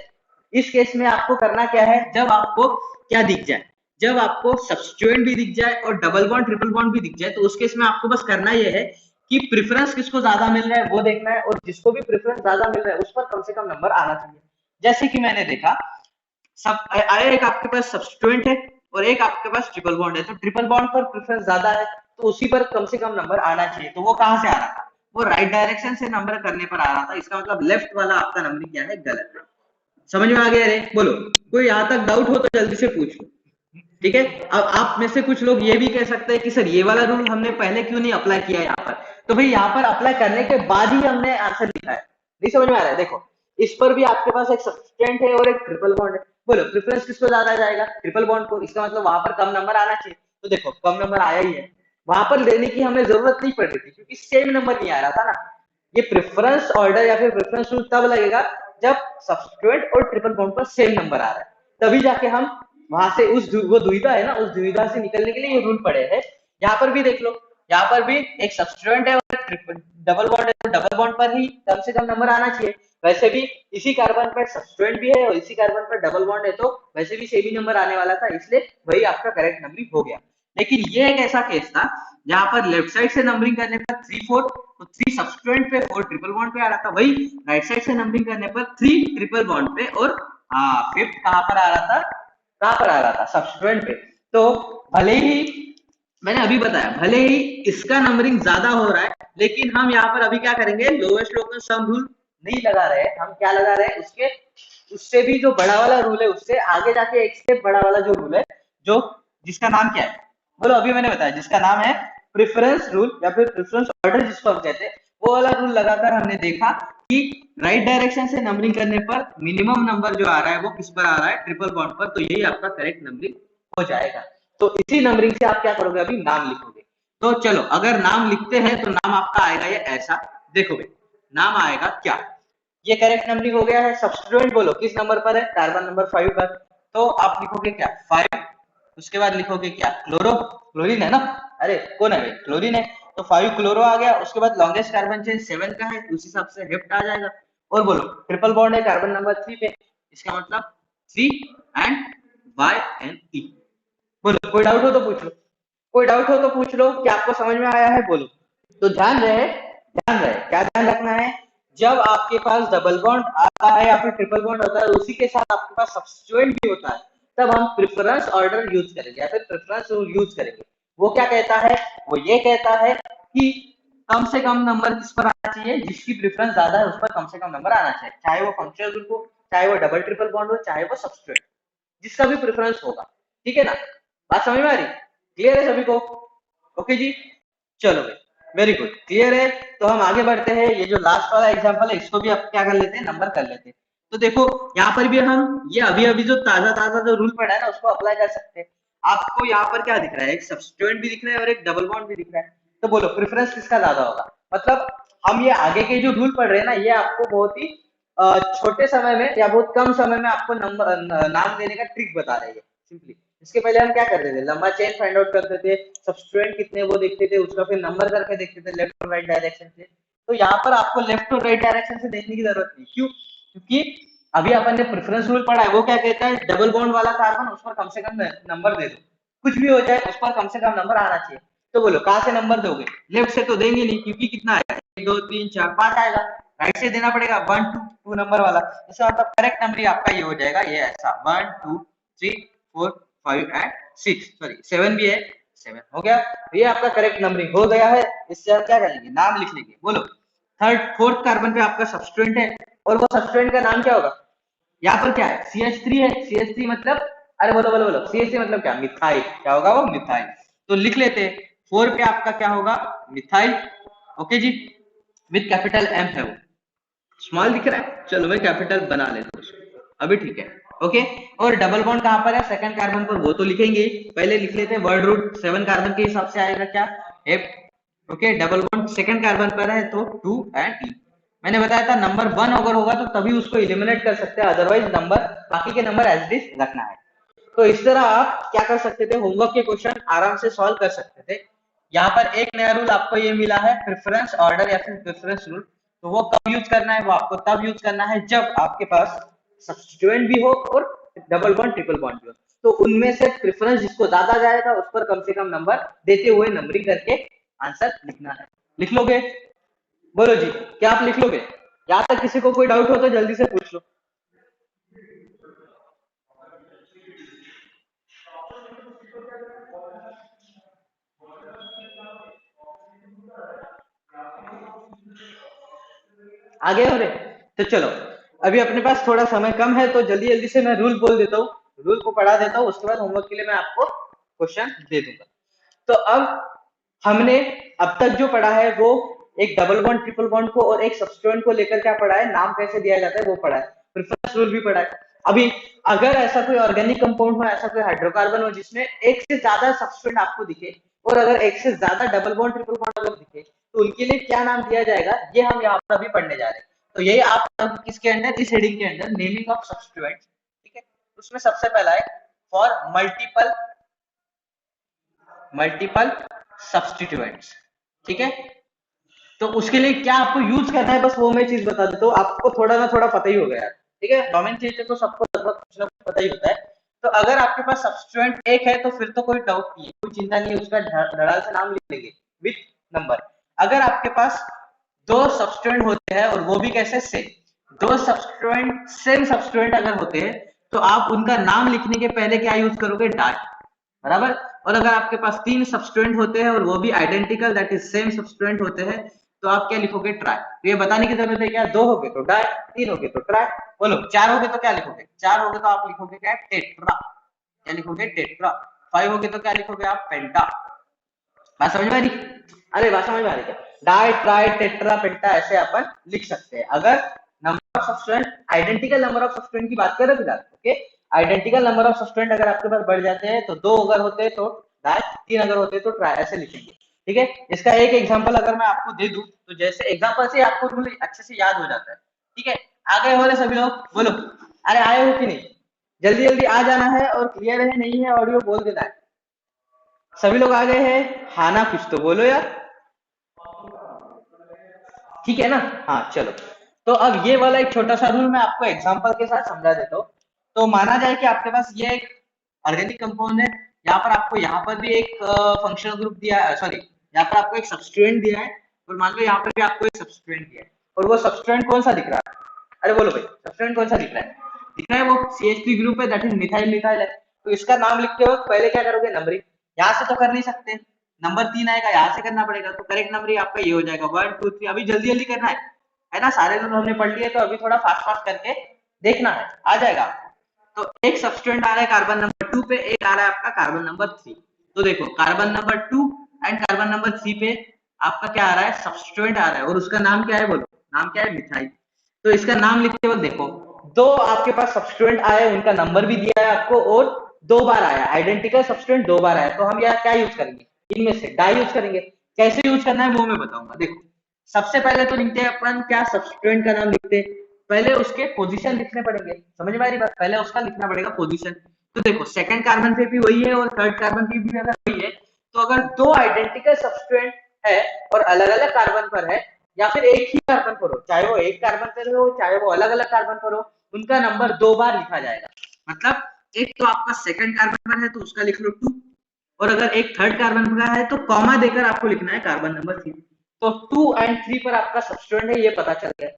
इस केस में आपको करना क्या है, जब आपको क्या दिख जाए, जब आपको सब्स्टिट्यूएंट भी दिख जाए और डबल बॉन्ड ट्रिपल बॉन्ड भी दिख जाए, तो उस केस में आपको बस करना यह है कि प्रेफरेंस किसको ज्यादा मिल रहा है वो देखना है, और जिसको भी प्रेफरेंस ज्यादा मिल रहा है उस पर कम से कम नंबर आना चाहिए। जैसे कि मैंने देखा सब एक आपके पास सब्स्टिट्यूएंट है और एक आपके पास ट्रिपल बॉन्ड है, तो ट्रिपल बॉन्ड पर प्रेफरेंस ज्यादा है तो उसी पर कम से कम नंबर आना चाहिए। तो वो कहां से आ रहा था, वो राइट डायरेक्शन से नंबर करने पर आ रहा था, इसका मतलब लेफ्ट वाला आपका नंबरिंग क्या है, गलत है। समझ में आ गया रे, बोलो कोई यहाँ तक डाउट हो तो जल्दी से पूछ लो। ठीक है। अब आप में से कुछ लोग ये भी कह सकते हैं कि सर ये वाला रूल हमने पहले क्यों नहीं अप्लाई किया यहाँ पर, तो भाई यहाँ पर अप्लाई करने के बाद ही हमने आंसर लिखा है, नहीं समझ में आ रहा है। देखो इस पर भी आपके पास एक सब्स्टिट्यूएंट है और एक ट्रिपल बॉन्ड है, बोलो प्रेफरेंस किसको ज्यादा जाएगा, ट्रिपल बॉन्ड को, इसका मतलब वहां पर कम नंबर आना चाहिए। तो देखो कम नंबर आया ही है, वहां पर लेने की हमें जरूरत नहीं पड़ रही थी क्योंकि सेम नंबर नहीं आ रहा था ना। ये प्रेफरेंस ऑर्डर या फिर प्रेफरेंस रूल तब लगेगा जब सब्स्टिट्यूएंट और ट्रिपल बॉन्ड पर सेम नंबर आ रहा है, तभी जाके हम वहां से उस वो दुविधा है ना, उस दुविधा से निकलने के लिए ये रूल पड़े हैं। यहाँ पर भी देख लो, यहाँ पर भी एक सब्स्टिट्यूएंट है और एक डबल बॉन्ड है तो डबल बॉन्ड पर ही कम से कम नंबर आना चाहिए। वैसे भी इसी कार्बन पर सब्स्टिट्यूएंट भी है और इसी कार्बन पर डबल बॉन्ड है, तो वैसे भी सेम ही नंबर आने वाला था, इसलिए वही आपका करेक्ट नंबरिंग हो गया। लेकिन ये एक ऐसा केस था जहां पर लेफ्ट साइड से नंबरिंग करने पर 3 4, तो 3 सब्स्टिट्यूएंट पे 4 ट्रिपल बॉन्ड पे आ रहा था। वही राइट साइड से नंबरिंग करने पर 3 ट्रिपल बॉन्ड पे और फिफ्थ कहां पर आ रहा था, कहां पर आ रहा था, सब्स्टिट्यूएंट पे। तो भले ही मैंने अभी बताया, भले ही इसका नंबरिंग ज्यादा हो रहा है, लेकिन हम यहाँ पर अभी क्या करेंगे, लोएस्ट लोकल सम रूल नहीं लगा रहे हैं, हम क्या लगा रहे हैं, उसके उससे भी जो बड़ा वाला रूल है, उससे आगे जाके एक स्टेप बड़ा वाला जो रूल है, जो जिसका नाम क्या है, बोलो। अभी मैंने बताया जिसका नाम है प्रेफरेंस रूल या फिर प्रेफरेंस ऑर्डर जिसको हम कहते हैं, वो वाला रूल लगाकर हमने देखा कि राइट डायरेक्शन से नंबरिंग करने पर मिनिमम नंबर जो आ रहा है वो किस पर आ रहा है, ट्रिपल बॉन्ड पर, तो यही आपका करेक्ट नंबरिंग हो जाएगा। तो इसी नंबरिंग से आप क्या करोगे, अभी नाम लिखोगे। तो चलो, अगर नाम लिखते हैं तो नाम आपका आएगा ये ऐसा, देखोगे नाम आएगा क्या, ये करेक्ट नंबरिंग हो गया है। सब्स्टिट्यूएंट बोलो किस नंबर पर है, कार्बन नंबर 5 पर, तो आप लिखोगे क्या 5, उसके बाद लिखोगे क्या क्लोरो, क्लोरीन है ना, अरे कौन है भाई, क्लोरीन है, तो 5 क्लोरो आ गया। उसके बाद लॉन्गेस्ट कार्बन चेन 7 का है, उस हिसाब से हेप्ट आ जाएगा। और बोलो ट्रिपल बॉन्ड है कार्बन नंबर 3 पे, इसका मतलब 3 एंड वाई एन ई। बोलो कोई डाउट हो तो पूछ लो, कोई डाउट हो तो पूछ लो कि आपको समझ में आया है, बोलो। तो ध्यान रहे क्या ध्यान रखना है, जब आपके पास डबल बॉन्ड आता है या फिर ट्रिपल बॉन्ड होता है, उसी के साथ आपके पास सब्स्टिट्यूएंट भी होता है, तब हम प्रेफरेंस ऑर्डर यूज करेंगे या फिर प्रेफरेंस रूल यूज करेंगे। वो क्या कहता है, वो ये कहता है कि कम से कम नंबर किस पर आना चाहिए, जिसकी प्रेफरेंस ज्यादा है उस पर कम से कम नंबर आना चाहिए, चाहे वो फंक्शनल ग्रुप हो, चाहे वो डबल ट्रिपल बॉन्ड हो, चाहे वो सब्स्टिट्यूएंट, जिसका भी प्रेफरेंस होगा। ठीक है ना, बात समझ में आ रही, क्लियर है सभी को? ओके जी, चलो भाई, वेरी गुड, क्लियर है। तो हम आगे बढ़ते हैं, ये जो लास्ट वाला एग्जांपल है इसको भी आप क्या कर लेते हैं, नंबर कर लेते हैं। तो देखो यहाँ पर भी हम ये अभी अभी जो ताजा ताजा जो रूल पढ़ा है ना, उसको अप्लाई कर सकते हैं। आपको यहाँ पर क्या दिख रहा है, एक सब्स्टिट्यूएंट भी दिख रहा है और एक डबल बॉन्ड भी दिख रहा है, तो बोलो प्रेफरेंस किसका ज्यादा होगा। मतलब हम ये आगे के जो रूल पढ़ रहे हैं ना, ये आपको बहुत ही छोटे समय में या बहुत कम समय में आपको नंबर नाम देने का ट्रिक बता रहे हैं सिंपली। इसके पहले हम क्या करते थे, लंबा चेन फाइंड आउट करते थे, सब्स्टिट्यूएंट कितने वो देखते थे, उसका फिर नंबर करके देखते थे लेफ्ट और राइट डायरेक्शन से। तो यहाँ पर आपको लेफ्ट और राइट डायरेक्शन से देखने की जरूरत नहीं, क्यों, क्योंकि अभी अपन ने प्रेफरेंस रूल पढ़ा है, वो क्या कहता है, डबल बॉन्ड वाला कार्बन उस पर कम से कम नंबर दे दो, कुछ भी हो जाए उस पर कम से कम नंबर आना चाहिए। तो बोलो कहाँ से नंबर दोगे, लेफ्ट से तो देंगे नहीं, क्योंकि कितना आएगा 1 2 3 4 5 आएगा, राइट से देना पड़ेगा 1 2 2 नंबर वाला। इसका मतलब करेक्ट नंबर आपका ये हो जाएगा, ये ऐसा 1 2 3 4 5 एंड 6, सॉरी 7 भी है, 7 हो गया। ये आपका करेक्ट नंबरिंग हो गया है। इससे हम क्या करेंगे, नाम लिख लेंगे। बोलो थर्ड फोर्थ कार्बन पे आपका सब्स्टिट्यूएंट है, और वो सब्स्टिट्यूएंट का नाम क्या होगा, यहाँ पर क्या है CH3 है, CH3 मतलब, अरे बोलो बोलो बोलो, CH3 मतलब क्या, मिथाइल, क्या होगा वो, मिथाइल। तो लिख लेते हैं 4 पे आपका क्या होगा, methyl. Okay ji, with capital M है वो, स्मॉल दिख रहा है, चलो मैं कैपिटल बना लेता हूँ उसको, अभी ठीक है। ओके, और डबल बॉन्ड कहां पर है, सेकंड कार्बन पर, वो तो लिखेंगे, पहले लिख लेते हैं वर्ड रूट 7 कार्बन के हिसाब से आएगा क्या, F. Okay, double bond second carbon पर है तो 2 एंड ई। मैंने बताया था नंबर 1 अगर होगा तो तभी उसको इलिमिनेट कर सकते हैं, अदरवाइज नंबर बाकी के नंबर एज इट इज रखना है। तो इस तरह आप क्या कर सकते थे, होमवर्क के क्वेश्चन आराम से सॉल्व कर सकते थे। यहाँ पर एक नया रूल आपको ये मिला है, प्रेफरेंस ऑर्डर या फिर प्रेफरेंस रूल। तो वो कब यूज करना है, वो आपको तब यूज करना है जब आपके पास सब्स्टिट्यूएंट भी हो और डबल बॉन्ड ट्रिपल बॉन्ड भी हो। तो उनमें से प्रेफरेंस जिसको ज्यादा जाएगा उस पर कम से कम नंबर देते हुए नंबरिंग करके आंसर लिखना है। लिख लोगे, बोलो जी, क्या आप लिख लोगे? यहाँ तक किसी को कोई डाउट हो तो जल्दी से पूछ लो। आगे हो रहे, तो चलो, अभी अपने पास थोड़ा समय कम है तो जल्दी जल्दी से मैं रूल बोल देता हूँ, रूल को पढ़ा देता हूँ, उसके बाद होमवर्क के लिए मैं आपको क्वेश्चन दे दूंगा। तो अब हमने अब तक जो पढ़ा है वो एक डबल बॉन्ड ट्रिपल बॉन्ड को और एक सब्स्टिट्यूएंट को लेकर क्या पढ़ा है, नाम कैसे दिया जाता है वो पढ़ा है, प्रेफरेंस रूल भी पढ़ा है। अभी अगर ऐसा कोई ऑर्गेनिक कंपाउंड हो, ऐसा कोई हाइड्रोकार्बन हो जिसमें एक से ज्यादा सब्स्टिट्यूएंट आपको दिखे, और अगर एक से ज्यादा डबल बॉन्ड ट्रिपल बॉन्ड अगर दिखे, तो उनके लिए क्या नाम दिया जाएगा, ये हम यहाँ पर अभी पढ़ने जा रहे हैं। तो यही आप किसके अंदर, इस हेडिंग के अंदर, नेमिंग ऑफ सब्स्टिट्यूएंट, ठीक है। उसमें सबसे पहला है फॉर मल्टीपल मल्टीपल सब्स्टिट्यूएंट्स, ठीक है। तो उसके लिए क्या आपको यूज करना है, बस वो मैं चीज बता देता हूँ, आपको थोड़ा ना थोड़ा पता ही होगा यार। ठीक है, डोमेन चीज तो सबको लगभग कुछ ना कुछ पता ही होता है। तो अगर आपके पास सब्सट्रेंट एक है तो फिर तो कोई डाउट नहीं है, कोई चिंता नहीं है, उसका धड़ाल से नाम लिख लेंगे विथ नंबर। अगर आपके पास दो सब्सट्रेंट होते हैं और वो भी कैसे सेम, दो सब्सट्रेंट सेम सब्सट्रेंट अगर होते हैं तो आप उनका नाम लिखने के पहले क्या यूज करोगे, डाई, बराबर। और अगर आपके पास तीन सब्सट्रेंट होते हैं और वो भी आइडेंटिकल दैट इज सेम सब्सट्रेंट होते हैं तो आप क्या लिखोगे, ट्राई। तो ये बताने की जरूरत है क्या, दो हो गए तो डाई, तीन हो गए तो ट्राई, बोलो चार हो गए तो क्या लिखोगे, चार हो गए तो आप लिखोगे क्या, टेट्रा, क्या लिखोगे, टेट्रा। फाइव हो गए तो क्या लिखोगे आप, पेंटा। बात समझ में आ रही, अरे बात समझ में आ रही क्या, डाई ट्राई टेट्रा पेंटा ऐसे अपन लिख सकते हैं अगर number of substituent, identical number of substituent की बात करें फिलहाल, okay. Identical number of substituent अगर आपके पास बढ़ जाते हैं तो दो अगर होते हैं तो डाई, तीन अगर होते हैं तो ट्राई, ऐसे लिखेंगे। ठीक है, इसका एक एग्जांपल अगर मैं आपको दे दूं तो जैसे एग्जांपल से आपको रूल अच्छे से याद हो जाता है। ठीक है, आ गए हो रहे सभी लोग, बोलो अरे आए हो कि नहीं, जल्दी जल्दी आ जाना है, और क्लियर है नहीं है ऑडियो बोल देना है। सभी लोग आ गए हैं, हाँ ना कुछ तो बोलो यार। ठीक है ना, हाँ चलो। तो अब ये वाला एक छोटा सा रूल मैं आपको एग्जांपल के साथ समझा देता हूँ। तो माना जाए कि आपके पास ये एक ऑर्गेनिक कंपाउंड है, यहाँ पर आपको यहाँ पर भी एक फंक्शनल ग्रुप दिया है, सॉरी यहाँ पर आपको एक सब्सट्रेंट दिया है, और मान लो यहाँ पर भी आपको एक सब्सट्रेंट दिया है, और वो सब्सट्रेंट कौन सा दिख रहा है, अरे बोलो भाई सब्सट्रेंट कौन सा दिख रहा है, दिख रहा है वो CH3 ग्रुप है, दैट इज मिथाइल मिथाइल है। तो इसका नाम लिखते वक्त पहले क्या करोगे, नंबरिंग, यहाँ से तो कर नहीं सकते, नंबर तीन आएगा यहाँ से करना पड़ेगा, तो करेक्ट नंबर आपका ये हो जाएगा 1 2 3। अभी जल्दी जल्दी करना है ना, सारे रूल हमने पढ़ लिए तो अभी थोड़ा फास्ट फास्ट करके देखना है, आ जाएगा। तो एक सब्सटेंट आ रहा है कार्बन नंबर 2 पे, एक आ रहा है आपका कार्बन नंबर 3। तो देखो carbon number 2 and carbon number 3 पे आपका क्या आ रहा है, सब्सटेंट आ रहा है, और उसका नाम क्या है, बोलो नाम क्या है, मिथाइल। तो इसका नाम लिखते वक्त देखो, दो आपके पास सब्सटेंट आए, उनका नंबर भी दिया है आपको, और दो बार आया आइडेंटिकल सब्सटेंट, दो बार आया, तो हम यहाँ क्या यूज करेंगे, इनमें से डाई यूज करेंगे। कैसे यूज करना है वो मैं बताऊंगा, देखो सबसे पहले तो लिखते हैं अपन क्या, सब्सटेंट का नाम लिखते हैं, पहले उसके पोजीशन लिखने पड़ेंगे, समझ में आ रही बात, पहले उसका लिखना पड़ेगा पोजीशन। तो देखो सेकंड कार्बन पे भी वही है और थर्ड कार्बन पे भी अगर वही है, तो अगर दो आइडेंटिकल सब्सटेंट है और अलग अलग कार्बन पर है, या फिर एक ही कार्बन पर हो, चाहे वो एक कार्बन पर हो चाहे वो अलग अलग कार्बन पर हो, उनका नंबर दो बार लिखा जाएगा। मतलब एक तो आपका सेकंड कार्बन पर है तो उसका लिख लो 2, और अगर एक थर्ड कार्बन का है तो कॉमा देकर आपको लिखना है कार्बन नंबर 3। तो 2 एंड 3 पर आपका सब्सटेंट है, ये पता चल गया।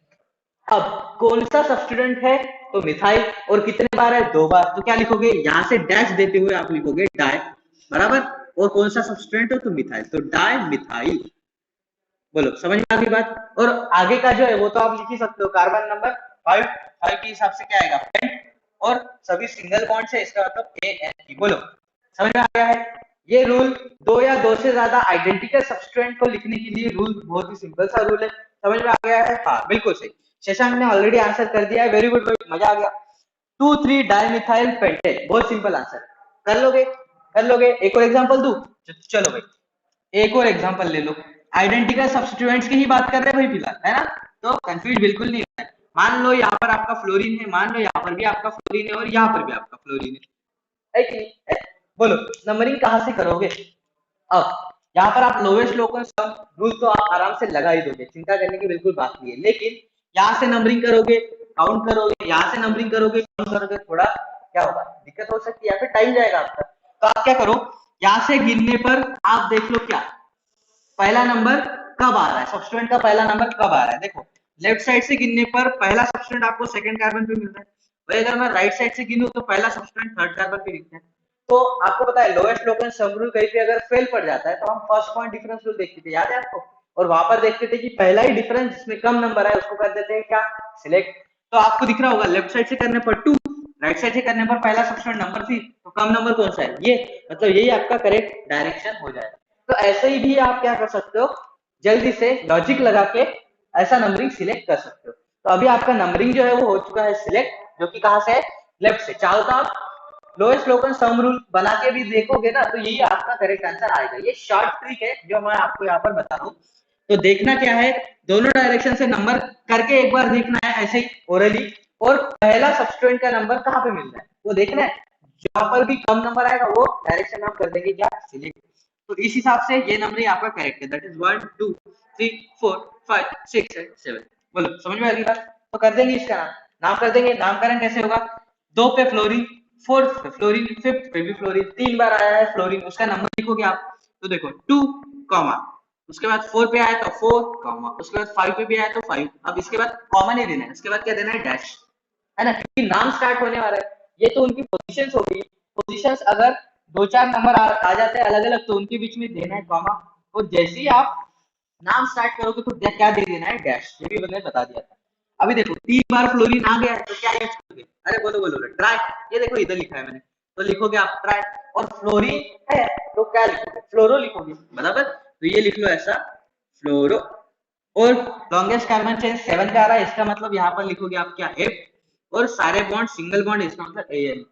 अब कौन सा सब्सटेंट है, तो मिथाइल, और कितने बार है, दो बार, तो क्या लिखोगे, यहां से डैश देते हुए आप लिखोगे डाई, बराबर। और कौन सा सब्सटेंट हो, तो मिथाइल, तो डाई मिथाइल। बोलो समझ में आ गई बात। और आगे का जो है वो तो आप लिख ही सकते हो, कार्बन नंबर 5, 5 के हिसाब से क्या आएगा, पेंट, और सभी सिंगल बॉन्ड से, इसका मतलब AN। बोलो समझ में आ गया है। ये रूल दो या दो से ज्यादा आइडेंटिकल सब्सटेंट को लिखने के लिए रूल बहुत ही सिंपल सा रूल है, समझ में आ गया है, हाँ बिल्कुल सही। शशांक ने ऑलरेडी आंसर कर दिया है, वेरी गुड भाई, मजा आ गया। 2 3 डाइमिथाइल पेंटेन, बहुत सिंपल आंसर, कर लोगे, कर लोगे। एक और एग्जांपल दूं, चलो भाई एक और एग्जांपल ले लो, आइडेंटिकल सब्स्टिट्यूएंट्स की ही बात कर रहे हैं भाई फिलहाल, है ना, तो कंफ्यूज बिल्कुल नहीं होना है। मान लो यहाँ पर आपका फ्लोरीन है, मान लो यहाँ पर भी आपका फ्लोरीन है, और यहाँ पर भी आपका फ्लोरीन है कि नहीं है? बोलो नंबरिंग कहाँ से करोगे। अब यहाँ पर आप लोवेस्ट लोकल सम रूल तो आप आराम से लगा ही दोगे, चिंता करने की बिल्कुल बात नहीं है, लेकिन यहाँ से नंबरिंग करोगे, काउंट करोगे, यहाँ से नंबरिंग करोगे, काउंट करोगे, थोड़ा क्या होगा, दिक्कत हो सकती है, या फिर टाइम जाएगा आपका। तो आप क्या करो, यहाँ से गिनने पर आप देख लो क्या पहला नंबर कब आ रहा है, सब्सटेंट का पहला नंबर कब आ रहा है। देखो लेफ्ट साइड से गिनने पर पहला सब्सटेंट आपको सेकंड कार्बन पे मिलता है, वही अगर मैं राइट साइड से गिनूं तो पहला सब्सटेंट थर्ड कार्बन पे दिखता है। तो आपको पता है लोएस्ट लोकल सम रूल कहीं पे अगर फेल पड़ जाता है तो हम फर्स्ट पॉइंट डिफरेंस रूल देखते थे, याद है आपको, और वहां पर देखते थे कि पहला ही डिफरेंस जिसमें कम नंबर है उसको कर देते हैं क्या, सिलेक्ट। तो आपको दिख रहा होगा लेफ्ट साइड से करने पर 2, राइट साइड से करने पर पहला सब्सटेंट नंबर 3, तो कम नंबर कौन सा है ये, मतलब यही आपका करेक्ट डायरेक्शन हो जाएगा। तो ऐसे ही भी आप क्या कर सकते हो, जल्दी से लॉजिक लगा के ऐसा नंबरिंग सिलेक्ट कर सकते हो। तो अभी आपका नंबरिंग जो है वो हो चुका है सिलेक्ट, जो कि कहां से है, लेफ्ट से। चाहो तो आप लोएस्ट लोकल सम रूल बना के भी देखोगे ना तो यही आपका करेक्ट आंसर आएगा। ये शॉर्ट ट्रिक है जो मैं आपको यहाँ पर बता रहा हूँ। तो देखना क्या है, दोनों डायरेक्शन से नंबर करके एक बार देखना है ऐसे ही ओरली, और पहला सब्सटेंट का नंबर कहाँ पे मिल रहा है वो देखना है, जहां पर भी कम नंबर आएगा वो डायरेक्शन आप कर देंगे क्या, सिलेक्ट। तो इस हिसाब से ये नंबर आपका करेक्ट है, दैट इज 1 2 3 4 5 6 एंड 7। बोलो समझ में आ गई बात? तो कर देंगे इसका नाम कर देंगे। नामकरण कैसे होगा? 2 पे फ्लोरीन, 4th पे फ्लोरीन, 5th पे भी फ्लोरीन, 3 बार आया है फ्लोरीन, उसका नंबर लिखोगे आप। तो देखो 2 कॉमा, उसके बाद 4 पे आया तो 4 कॉमा, उसके बाद 5 पे भी आया तो 5। अब इसके बाद कॉमा नहीं देना है, इसके बाद क्या देना है? डैश, है ना, क्योंकि नाम स्टार्ट होने वाला है। ये तो उनकी पोजीशंस हो गई। पोजीशंस अगर दो चार नंबर आ जाते हैं अलग अलग तो उनके बीच में देना है कॉमा। और जैसे ही आप नाम स्टार्ट करोगे तो क्या दे देना है? डैश। ये भी मैंने बता दिया था। अभी देखो 3 बार फ्लोरीन आ गया है तो क्या यूज करोगे? अरे बोलो बोलो, ट्राई। ये देखो इधर लिखा है मैंने, तो लिखोगे आप ट्राई। और फ्लोरीन है तो क्या लिखोगे? फ्लोरो लिखोगे, बराबर। तो ये लिख लो ऐसा, फ्लोरो। और लॉन्गेस्ट कार्बन चेन 7 पे आ रहा है, इसका मतलब यहाँ पर लिखोगे आप क्या? एफ। और सारे बॉन्ड सिंगल बॉन्ड, इसका मतलब एन।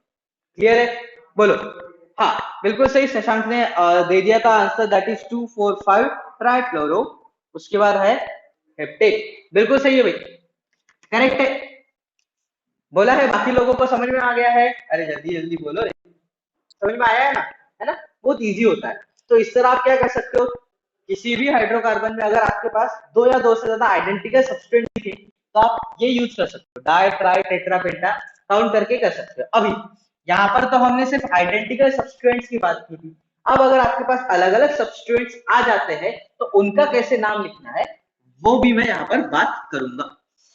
क्लियर है? बोलो। हाँ बिल्कुल सही, शशांक ने दे दिया था आंसर, दैट इज 245 ट्राइफ्लोरो। उसके बाद है हेप्टेट। बिल्कुल सही है भाई, करेक्ट है, बोला है। बाकी लोगों को समझ में आ गया है? अरे जल्दी जल्दी बोलो, समझ में आया है ना? है ना, बहुत इजी होता है। तो इस तरह आप क्या कर सकते हो, किसी भी हाइड्रोकार्बन में अगर आपके पास दो या दो से ज्यादा आइडेंटिकल सब्सटेंस दिखे तो आप ये यूज कर सकते हो, डाई ट्राई टेट्रा पेंटा काउंट करके कर सकते हो। अभी यहाँ पर तो हमने सिर्फ आइडेंटिकल सब्सटेंस की बात की थी। अब अगर आपके पास अलग अलग सब्सटेंस आ जाते हैं तो उनका कैसे नाम लिखना है वो भी मैं यहाँ पर बात करूंगा।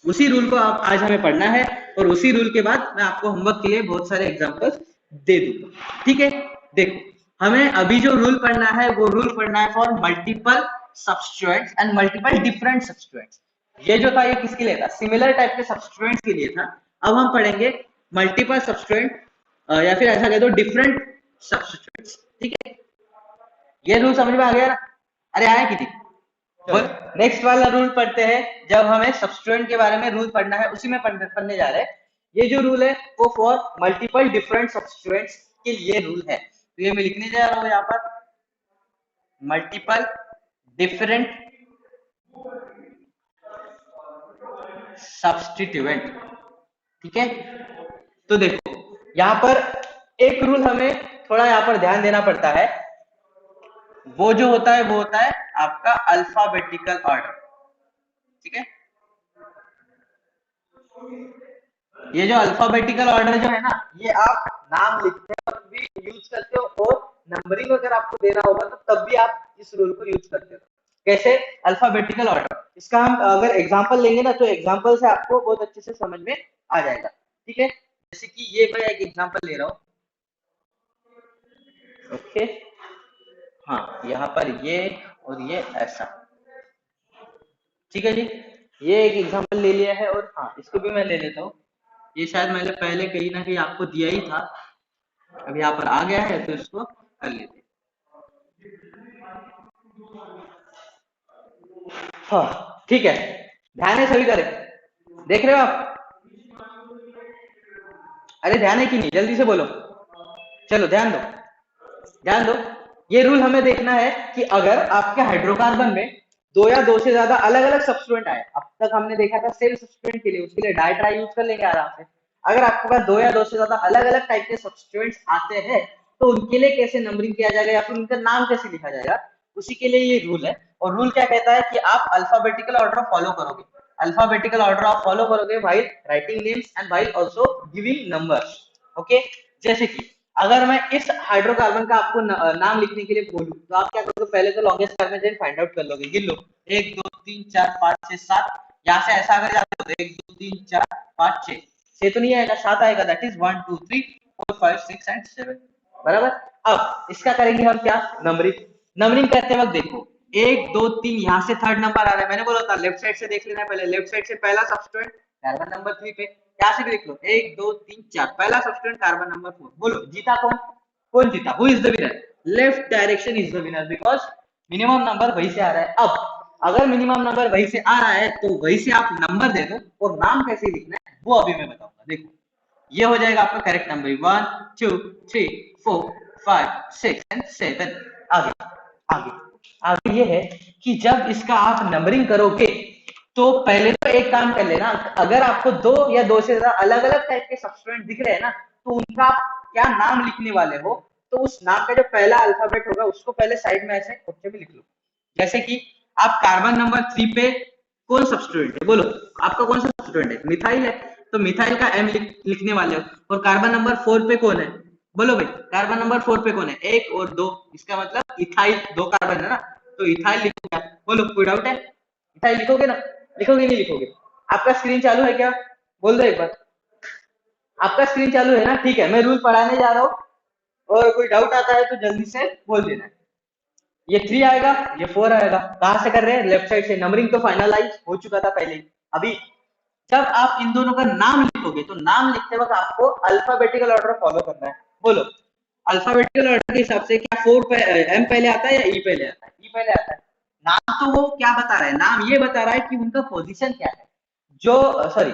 उसी रूल को आप आज हमें पढ़ना है और उसी रूल के बाद मैं आपको होमवर्क के लिए बहुत सारे एग्जांपल्स दे दूंगा। ठीक है, देखो हमें अभी जो रूल पढ़ना है वो रूल पढ़ना है for multiple substrates and multiple different substrates. ये जो था ये किसके लिए था? सिमिलर टाइप के सब्सट्रेट्स के लिए था। अब हम पढ़ेंगे मल्टीपल सब्सट्रेट या फिर ऐसा कह दो डिफरेंट सब्सट्रेट्स। ठीक है, ये रूल समझ में आ गया ना? अरे आया कि नहीं? नेक्स्ट वाला रूल पढ़ते हैं, जब हमें सब्सट्रेट के बारे में रूल पढ़ना है उसी में पढ़ने जा रहे हैं। ये जो रूल है वो फॉर मल्टीपल डिफरेंट सब्सट्रेट्स के लिए रूल है। तो ये मैं लिखने जा रहा हूं यहाँ पर, मल्टीपल डिफरेंट सब्स्टिट्यूएंट। ठीक है, तो देखो यहाँ पर एक रूल हमें थोड़ा यहाँ पर ध्यान देना पड़ता है। वो जो होता है वो होता है आपका अल्फाबेटिकल ऑर्डर। ठीक है, ये जो अल्फाबेटिकल ऑर्डर जो है ना, ये आप नाम लिखते वक्त भी यूज करते हो और नंबरिंग अगर आपको देना होगा तो तब भी आप इस रूल को यूज करते हो। कैसे? Alphabetical order. इसका हम अगर एग्जांपल लेंगे ना तो एग्जांपल से आपको बहुत अच्छे से समझ में आ जाएगा। ठीक है, जैसे कि ये मैं एक एग्जांपल ले रहा हूँ। ओके, हाँ यहाँ पर ये और ये ऐसा। ठीक है जी, ये एक एग्जांपल ले लिया है और हाँ इसको भी मैं ले लेता हूँ। ये शायद मैंने पहले कहीं ना कहीं आपको दिया ही था, अब यहाँ पर आ गया है तो इसको कर लेते हैं। हाँ ठीक है, ध्यान है सभी करें? देख रहे हो आप? अरे ध्यान है कि नहीं? जल्दी से बोलो। चलो ध्यान दो, ध्यान दो। ये रूल हमें देखना है कि अगर आपके हाइड्रोकार्बन में दो या दो से ज्यादा अलग अलग सब्सटेंट आए, अब तक हमने देखा था सेल सब्सटेंट के लिए, उसके लिए डाई ट्राई यूज कर लेंगे आराम से। अगर आपके पास दो या दो से ज्यादा अलग अलग टाइप के सब्सटेंट्स आते हैं तो उनके लिए कैसे नंबरिंग किया जाएगा या फिर उनका नाम कैसे लिखा जाएगा, उसी के लिए ये रूल है। और रूल क्या कहता है कि आप अल्फाबेटिकल ऑर्डर फॉलो करोगे। अल्फाबेटिकल ऑर्डर आप फॉलो करोगे while writing names and while also giving numbers. Okay, जैसे कि अगर मैं इस हाइड्रोकार्बन का आपको नाम लिखने के लिए बोलूं तो आप क्या करोगे? पहले तो longest carbon chain find out कर लोगे, गिन लो 1 2 3 4 5 6 7। यहाँ से ऐसा अगर जाते हो 1 2 3 4 5 6, 6 तो नहीं आएगा, 7 आएगा, दैट इज 1 2 3 4 5 6 एंड 7। बराबर। अब इसका करेंगे हम क्या? नंबरिंग। नंबरिंग करते वक्त देखो 1 2 3, यहाँ से थर्ड नंबर आ रहा है, मैंने बोला था लेफ्ट साइड से देख लेना है। पहले लेफ्ट साइड से पहला सब्सटेंट कार्बन नंबर 3 पे, यहाँ से भी देख लो 1 2 3 4, पहला सब्सटेंट कार्बन नंबर 4। बोलो जीता कौन? कौन जीता? Who is the winner? Left direction is the winner, because minimum number वहीं से आ रहा है। अब अगर मिनिमम नंबर वहीं से आ रहा है तो वहीं से आप नंबर दे दो और नाम कैसे लिखना है वो अभी मैं बताऊंगा। देखो ये हो जाएगा आपका करेक्ट नंबर 1 2 3 4 5 6 एंड 7। आगे आगे आगे ये है कि जब इसका आप नंबरिंग करोगे तो पहले तो एक काम कर लेना, अगर आपको दो या दो से ज्यादा अलग अलग टाइप के सब्सटेंट दिख रहे हैं ना तो उनका आप क्या नाम लिखने वाले हो तो उस नाम का जो पहला अल्फाबेट होगा उसको पहले साइड में ऐसे कोष्ठक में लिख लो। जैसे कि आप कार्बन नंबर 3 पे कौन सब्स्टिट्यूएंट है, बोलो आपका कौन सा सब्स्टिट्यूएंट है, मिथाइल है, तो मिथाइल का एम लिखने वाले हो। और कार्बन नंबर 4 पे कौन है, बोलो भाई कार्बन नंबर 4 पे कौन है, 1 और 2, इसका मतलब इथाइल, 2 कार्बन है ना, तो इथाइल लिखोगे। बोलो कोई डाउट है, इथाइल लिखोगे ना, लिखोगे नहीं लिखोगे? आपका स्क्रीन चालू है क्या, बोल दो एक बार। आपका स्क्रीन चालू है ना, ठीक है, मैं रूल पढ़ाने जा रहा हूँ और कोई डाउट आता है तो जल्दी से बोल देना। ये 3 आएगा, ये 4 आएगा, कहां से कर रहे हैं, लेफ्ट साइड से। नंबरिंग तो फाइनलाइज हो चुका था पहले ही। अभी जब आप इन दोनों का नाम लिखोगे तो नाम लिखते वक्त आपको अल्फाबेटिकल ऑर्डर फॉलो करना है। बोलो अल्फाबेटिकल ऑर्डर के हिसाब से क्या एम पहले आता है या ई पहले आता है, ई पहले आता है। नाम तो वो क्या बता रहा है, नाम ये बता रहा है कि उनका पोजीशन क्या है, जो सॉरी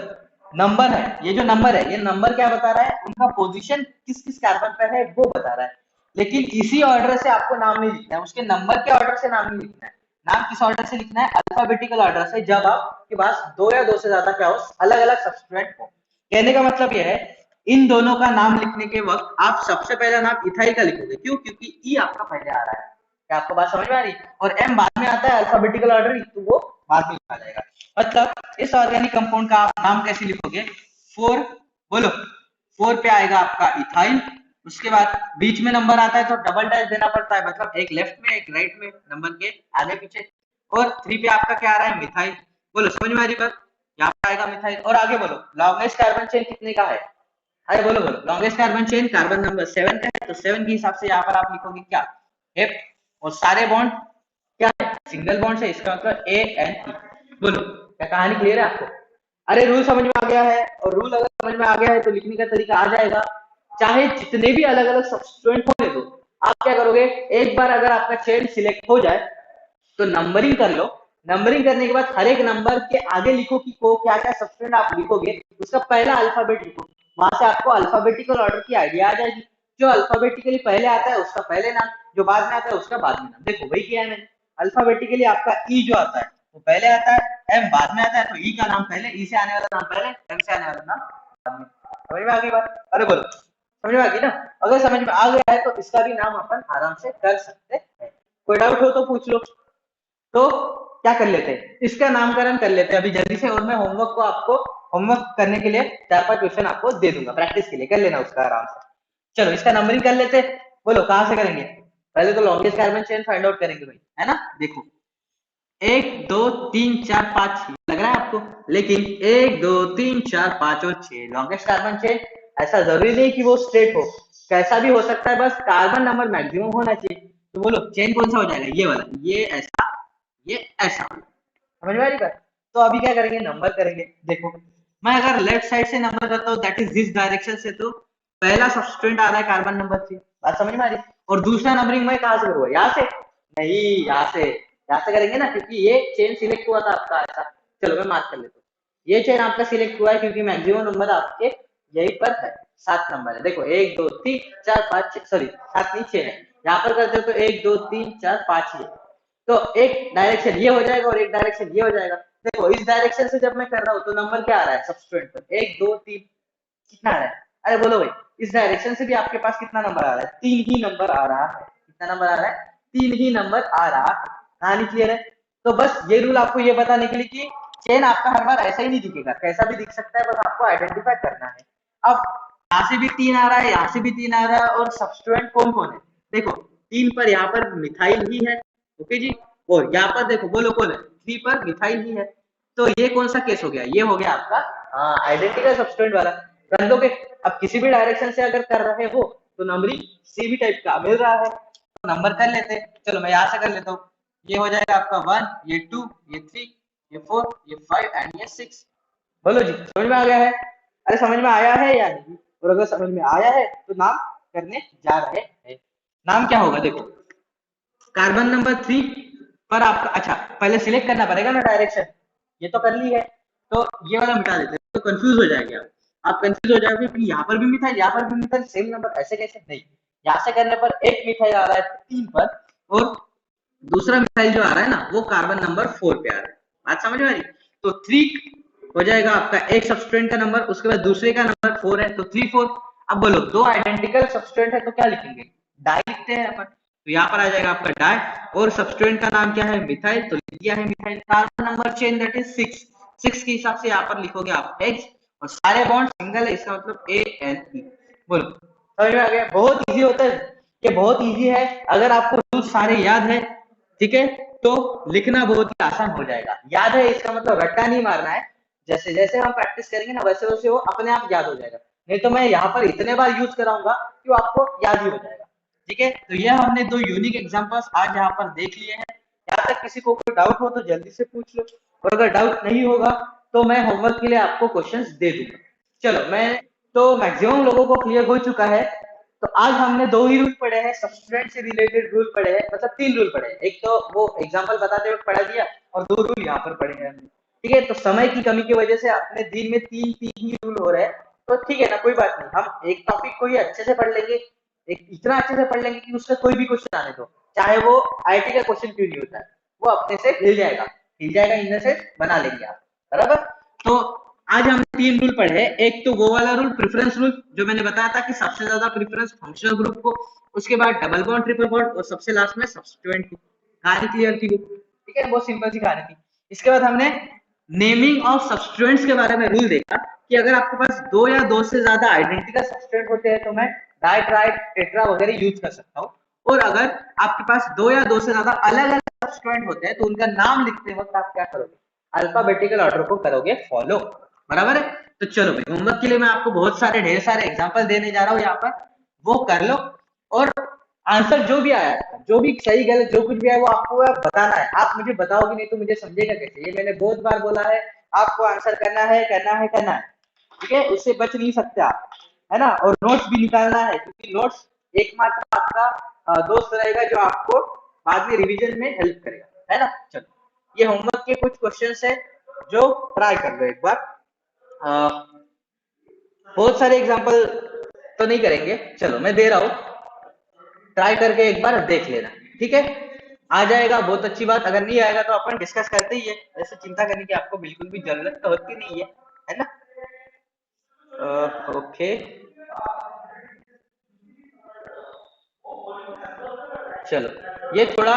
नंबर है, ये जो नंबर है, ये नंबर क्या बता रहा है, उनका पोजीशन किस किस कार्बन पर है वो बता रहा है। लेकिन इसी ऑर्डर से आपको नाम नहीं लिखना है, उसके नंबर के ऑर्डर से नाम नहीं लिखना है। नाम किस ऑर्डर से लिखना है, अल्फाबेटिकल ऑर्डर से, जब आपके पास दो या दो से ज्यादा क्या हो, अलग अलग सब्स्टिट्यूएंट हो। कहने का मतलब यह है, इन दोनों का नाम लिखने के वक्त आप सबसे पहला नाम इथाइल का लिखोगे, क्यों, क्योंकि ई आपका पहले आ रहा है। क्या आपको बात समझ में आ रही, और एम बाद में आता है अल्फाबेटिकल ऑर्डर, तो वो बाद में लिखा जाएगा। मतलब इस ऑर्गेनिक कंपाउंड का आप नाम कैसे लिखोगे, 4, बोलो 4 पे आएगा आपका इथाइल, उसके बाद बीच में नंबर आता है तो डबल डैश देना पड़ता है, मतलब एक लेफ्ट में एक राइट में नंबर के आगे पीछे। और 3 पे आपका क्या आ रहा है, मिथाइल। बोलो समझ में आ रही बात, यहाँ पे आएगा मिथाइल। और आगे बोलो लॉन्गेस्ट कार्बन चेन कितने का है, अरे बोलो बोलो, longest carbon chain carbon number 7 का है, तो 7 के हिसाब से यहाँ पर आप लिखोगे क्या, एफ। और सारे बॉन्ड क्या है, सिंगल बॉन्ड है, इसका मतलब ए एन ई। बोलो क्या कहानी क्लियर है आपको? अरे रूल समझ में आ गया है, और रूल अगर समझ में आ गया है तो लिखने का तरीका आ जाएगा। चाहे जितने भी अलग अलग सब्स्टिट्यूएंट होने दो, आप क्या करोगे, एक बार अगर आपका चेन सिलेक्ट हो जाए तो नंबरिंग कर लो। नंबरिंग करने के बाद हर एक नंबर के आगे लिखो कि को क्या क्या सब्स्टिट्यूएंट आप लिखोगे, उसका पहला अल्फाबेट लिखो। वहां से आपको अल्फाबेटिकल ऑर्डर की आइडिया आ जाएगी। जो अल्फाबेटिकली पहले आता है उसका पहले नाम, जो बाद में आता है उसका बाद में नाम। देखो वही किया है मैंने। अल्फाबेटिकली आपका ई जो आता है वो पहले आता है, एम बाद में आता है, तो ई का नाम पहले, ई से आने वाला नाम पहले, एम से आने वाला नाम बाद में। समझ में आ गई बात, अरे बोलो समझ में आ गई ना? अगर समझ में आ गया है तो इसका भी नाम अपन आराम से कर सकते हैं। कोई डाउट हो तो पूछ लो। तो क्या कर लेते हैं, इसका नामकरण कर लेते हैं अभी जल्दी से। और मैं होमवर्क को आपको, होमवर्क करने के लिए 4-5 क्वेश्चन आपको दे दूंगा, प्रैक्टिस के लिए कर लेना उसका आराम से। चलो इसका नंबरिंग कर लेते हैं। बोलो कहां से करेंगे, पहले तो longest carbon chain find out करेंगे भाई, है ना। देखो 1 2 3 4 5 6 लग रहा है आपको, लेकिन 1 2 3 4 5 और 6 लॉन्गेस्ट कार्बन चेन। ऐसा जरूरी नहीं कि वो स्ट्रेट हो, कैसा भी हो सकता है, बस कार्बन नंबर मैक्सिमम होना चाहिए। तो बोलो चेन कौन सा हो जाएगा, ये वाला, ये ऐसा, ये ऐसा। समझ में आ रही बात? तो अभी क्या करेंगे, नंबर करेंगे। देखो मैं अगर लेफ्ट साइड से नंबर करता हूँ, दैट इज दिस डायरेक्शन से, तो पहला सब्स्टिट्यूएंट आ रहा है कार्बन नंबर 3, बात समझ में आ रही? और दूसरा नंबरिंग मैं कहां से करूंगा, यहाँ से नहीं, यहाँ से करेंगे ना, क्योंकि ये चेन सिलेक्ट हुआ था आपका ऐसा। चलो मैं मार्क कर लेता हूँ, ये चेन आपका सिलेक्ट हुआ है क्योंकि मैक्सिमम नंबर आपके यही पर है, 7 नंबर है। देखो 1 2 3 4 5 6, सॉरी 7 नहीं 6 है। यहाँ पर करते हो तो 1 2 3 4 5 6, तो एक डायरेक्शन ये हो जाएगा और एक डायरेक्शन ये हो जाएगा। देखो इस डायरेक्शन से जब मैं कर रहा हूँ तो नंबर क्या आ रहा है सब्स्टिट्यूएंट पर, 1 2 3, कितना आ रहा है, अरे बोलो भाई। इस डायरेक्शन से भी आपके पास कितना नंबर आ रहा है, 3 ही नंबर आ रहा है। कितना नंबर आ रहा है, 3 ही नंबर आ रहा है। कहानी क्लियर है? तो बस ये रूल आपको ये बताने के लिए कि चेन आपका हर बार ऐसा ही नहीं दिखेगा, कैसा भी दिख सकता है, बस आपको आइडेंटिफाई करना है। अब यहाँ से भी 3 आ रहा है, यहाँ से भी 3 आ रहा है, और सब्स्टिट्यूएंट कौन कौन है, देखो 3 पर यहाँ पर मिथाइल ही है, ओके जी। और यहाँ पर देखो बोलो कौन है, 3 पर मिथाइल ही है। तो ये कौन सा केस हो गया, ये हो गया आपका आइडेंटिकल सब्स्टिट्यूएंट वाला। कर दोगे। अब किसी भी डायरेक्शन से अगर कर रहे हो तो नंबरिंग सी भी टाइप का मिल रहा है, तो नंबर कर लेते हैं। चलो मैं यहाँ से कर लेता हूँ, ये हो जाएगा आपका 1, ये 2, ये 3, ये 4, ये 5 एंड ये 6। बोलो जी समझ में आ गया है? अरे समझ में आया है या नहीं? और अगर समझ में आया है तो नाम करने जा रहे हैं। नाम क्या होगा, देखो कार्बन नंबर 3 पर आपका, अच्छा पहले सिलेक्ट करना पड़ेगा ना डायरेक्शन, ये तो कर ली है, तो ये वाला मिटा देते हैं, तो कंफ्यूज हो जाएंगे आप कंफ्यूज हो जाओगे कि यहाँ पर भी मिथाइल, यहाँ पर भी मिथाइल, सेम नंबर ऐसे कैसे, नहीं। यहाँ से करने पर एक मिथाइल आ रहा है 3 पर, और दूसरा मिथाइल जो आ रहा है ना वो कार्बन नंबर 4 पे आ रहा है। बात समझ में आ रही? तो 3 हो जाएगा आपका एक सब्स्टिट्यूएंट का नंबर, उसके बाद दूसरे का नंबर 4 है, तो 3 4। अब बोलो दो आइडेंटिकल सब्स्टिट्यूएंट है तो क्या लिखेंगे, डाई लिखते हैं अपन, तो यहाँ पर आ जाएगा आपका डाई, और सब्स्टिट्यूएंट का नाम क्या है, मिथाइल, तो लिख दिया है methyl. Carbon number chain that is 6, 6 के हिसाब से यहाँ पर लिखोगे आप X, और सारे बॉन्ड सिंगल है, इसका मतलब ANE। बोलो समझ में आ गया? बहुत इजी होता है, ये बहुत इजी है, अगर आपको रूल सारे याद है, ठीक है, तो लिखना बहुत ही आसान हो जाएगा। याद है इसका मतलब रट्टा नहीं मारना है, जैसे जैसे हम प्रैक्टिस करेंगे ना वैसे वैसे वो अपने आप याद हो जाएगा, नहीं तो मैं यहाँ पर इतने बार यूज कराऊंगा कि वो आपको याद ही हो जाएगा। ठीक है, तो ये हमने दो यूनिक एग्जांपल्स आज यहाँ पर देख लिए हैं। यहाँ तक किसी को कोई डाउट हो तो जल्दी से पूछ लो, और अगर डाउट नहीं होगा तो मैं होमवर्क के लिए आपको क्वेश्चंस दे दूंगा। चलो, मैं तो मैक्सिमम लोगों को क्लियर हो चुका है। तो आज हमने दो ही रूल पढ़े हैं, सब्सटेंस से रिलेटेड रूल पढ़े हैं, मतलब तीन रूल पढ़े हैं, एक तो वो एग्जांपल बताते वक्त पढ़ा दिया, और दो रूल यहाँ पर पढ़े हैं हमने। ठीक है, तो समय की कमी की वजह से अपने दिन में तीन तीन ही रूल हो रहे हैं, तो ठीक है ना, कोई बात नहीं, हम एक टॉपिक को ही अच्छे से पढ़ लेंगे, एक इतना अच्छे से पढ़ लेंगे कि उसका कोई भी क्वेश्चन आने दो, चाहे वो आईटी का क्वेश्चन क्यों नहीं होता है, वो अपने से हिल जाएगा इन द सेंस, बना लेंगे आप, बराबर। तो आज हमने तीन रूल पढ़े हैं, एक तो वो वाला रूल प्रेफरेंस रूल जो मैंने बताया था कि सबसे ज्यादा प्रेफरेंस फंक्शनल ग्रुप को, उसके बाद डबल बॉन्ड ट्रिपल बॉन्ड, और सबसे लास्ट में सब्स्टिट्यूएंट को। कहानी क्लियर थी वो? ठीक है, बहुत सिंपल सी कहानी थी। इसके बाद हमने नेमिंग ऑफ सब्स्टिट्यूएंट्स के बारे में रूल देखा कि अगर आपके पास दो या दो से ज्यादा आइडेंटिकल सब्स्टिट्यूएंट होते हैं तो मैं डाई ट्राई टेट्रा वगैरह यूज कर सकता हूँ, और अगर आपके पास दो या दो से ज्यादा अलग अलग सब्स्टिट्यूएंट होते हैं तो उनका नाम लिखते वक्त आप क्या करोगे, अल्फाबेटिकल ऑर्डर को करोगे फॉलो, बराबर है। तो चलो भाई, होमवर्क के लिए मैं आपको बहुत सारे ढेर सारे एग्जांपल देने जा रहा हूँ यहाँ पर, वो कर लो, और आंसर जो भी आया, जो भी सही गलत जो कुछ भी है वो आपको बताना है, आप मुझे बताओगे नहीं तो मुझे समझेगा कैसे, ये मैंने बहुत बार बोला है, आपको आंसर करना है करना है करना है, ठीक है, उससे बच नहीं सकते आप, है ना। और नोट्स भी निकालना है, क्योंकि नोट्स एकमात्र आपका दोस्त रहेगा जो आपको बाद में रिवीजन में हेल्प करेगा, है ना। चलो, ये होमवर्क के कुछ क्वेश्चंस है जो ट्राई कर लो एक बार। बहुत सारे एग्जांपल तो नहीं करेंगे, चलो मैं दे रहा हूँ, ट्राई करके एक बार देख लेना, ठीक है। आ जाएगा बहुत अच्छी बात, अगर नहीं आएगा तो अपन डिस्कस करते ही है, ऐसे चिंता करने की आपको बिल्कुल भी जरूरत तो होती नहीं है ना। ओके, चलो, ये थोड़ा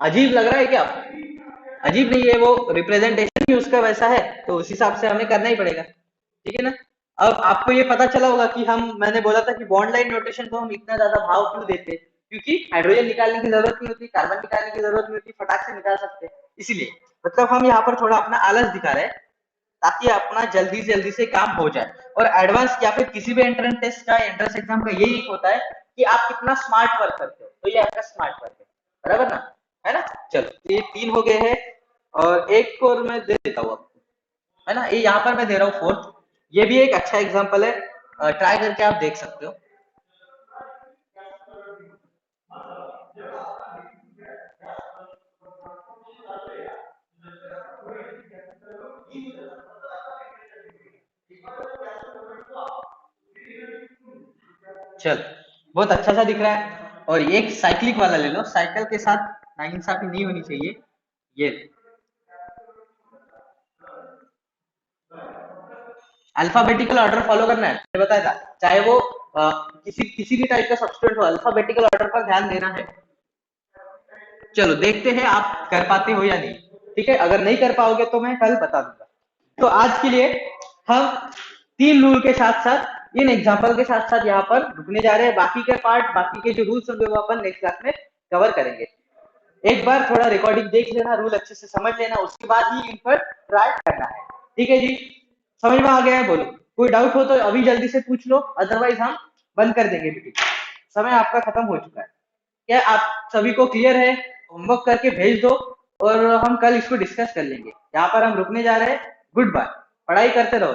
अजीब लग रहा है क्या? अजीब नहीं है, वो रिप्रेजेंटेशन ही उसका वैसा है, तो उस हिसाब से हमें करना ही पड़ेगा, ठीक है ना। अब आपको ये पता चला होगा कि हम, मैंने बोला था कि बॉन्ड लाइन नोटेशन को हम इतना ज्यादा भाव क्यों देते हैं, क्योंकि हाइड्रोजन निकालने की जरूरत नहीं होती, कार्बन निकालने की जरूरत नहीं होती, फटाक से निकाल सकते हैं, इसलिए मतलब हम यहाँ पर थोड़ा अपना आलस दिखा रहे हैं, ताकि अपना जल्दी से काम हो जाए। और एडवांस या फिर किसी भी एंट्रेंस टेस्ट का, एंट्रेंस एग्जाम का यही एक होता है कि आप कितना स्मार्ट वर्क करते हो, तो ये आपका स्मार्ट वर्क है, बराबर ना, है ना। चलो, ये तीन हो गए हैं, और एक और मैं दे देता हूँ आपको, है ना, ये यहाँ पर मैं दे रहा हूँ फोर्थ, ये भी एक अच्छा एग्जाम्पल है, ट्राई करके आप देख सकते हो। चल, बहुत अच्छा सा दिख रहा है, और एक साइक्लिक वाला ले लो, साइकिल के साथ नाइंसाफी नहीं होनी चाहिए, ये अल्फाबेटिकल ऑर्डर फॉलो करना है, मैंने बताया था, चाहे वो किसी किसी भी टाइप का सब्सटेंस हो, अल्फाबेटिकल ऑर्डर पर ध्यान देना है। चलो, देखते हैं आप कर पाते हो या नहीं, ठीक है, अगर नहीं कर पाओगे तो मैं कल बता दूंगा। तो आज के लिए हम तीन रूल के साथ साथ, इन एग्जाम्पल के साथ साथ यहाँ पर रुकने जा रहे हैं, बाकी के पार्ट, बाकी के जो रूल्स होंगे वो अपन नेक्स्ट क्लास में कवर करेंगे। एक बार थोड़ा रिकॉर्डिंग देख लेना, रूल अच्छे से समझ लेना, उसके बाद ही इन पर ट्राई करना है, ठीक है जी। समझ में आ गया है? बोलो, कोई डाउट हो तो अभी जल्दी से पूछ लो, अदरवाइज हम बंद कर देंगे मीटिंग, समय आपका खत्म हो चुका है। क्या आप सभी को क्लियर है? होमवर्क करके भेज दो, और हम कल इसको डिस्कस कर लेंगे, यहाँ पर हम रुकने जा रहे हैं। गुड बाय, पढ़ाई करते रहो।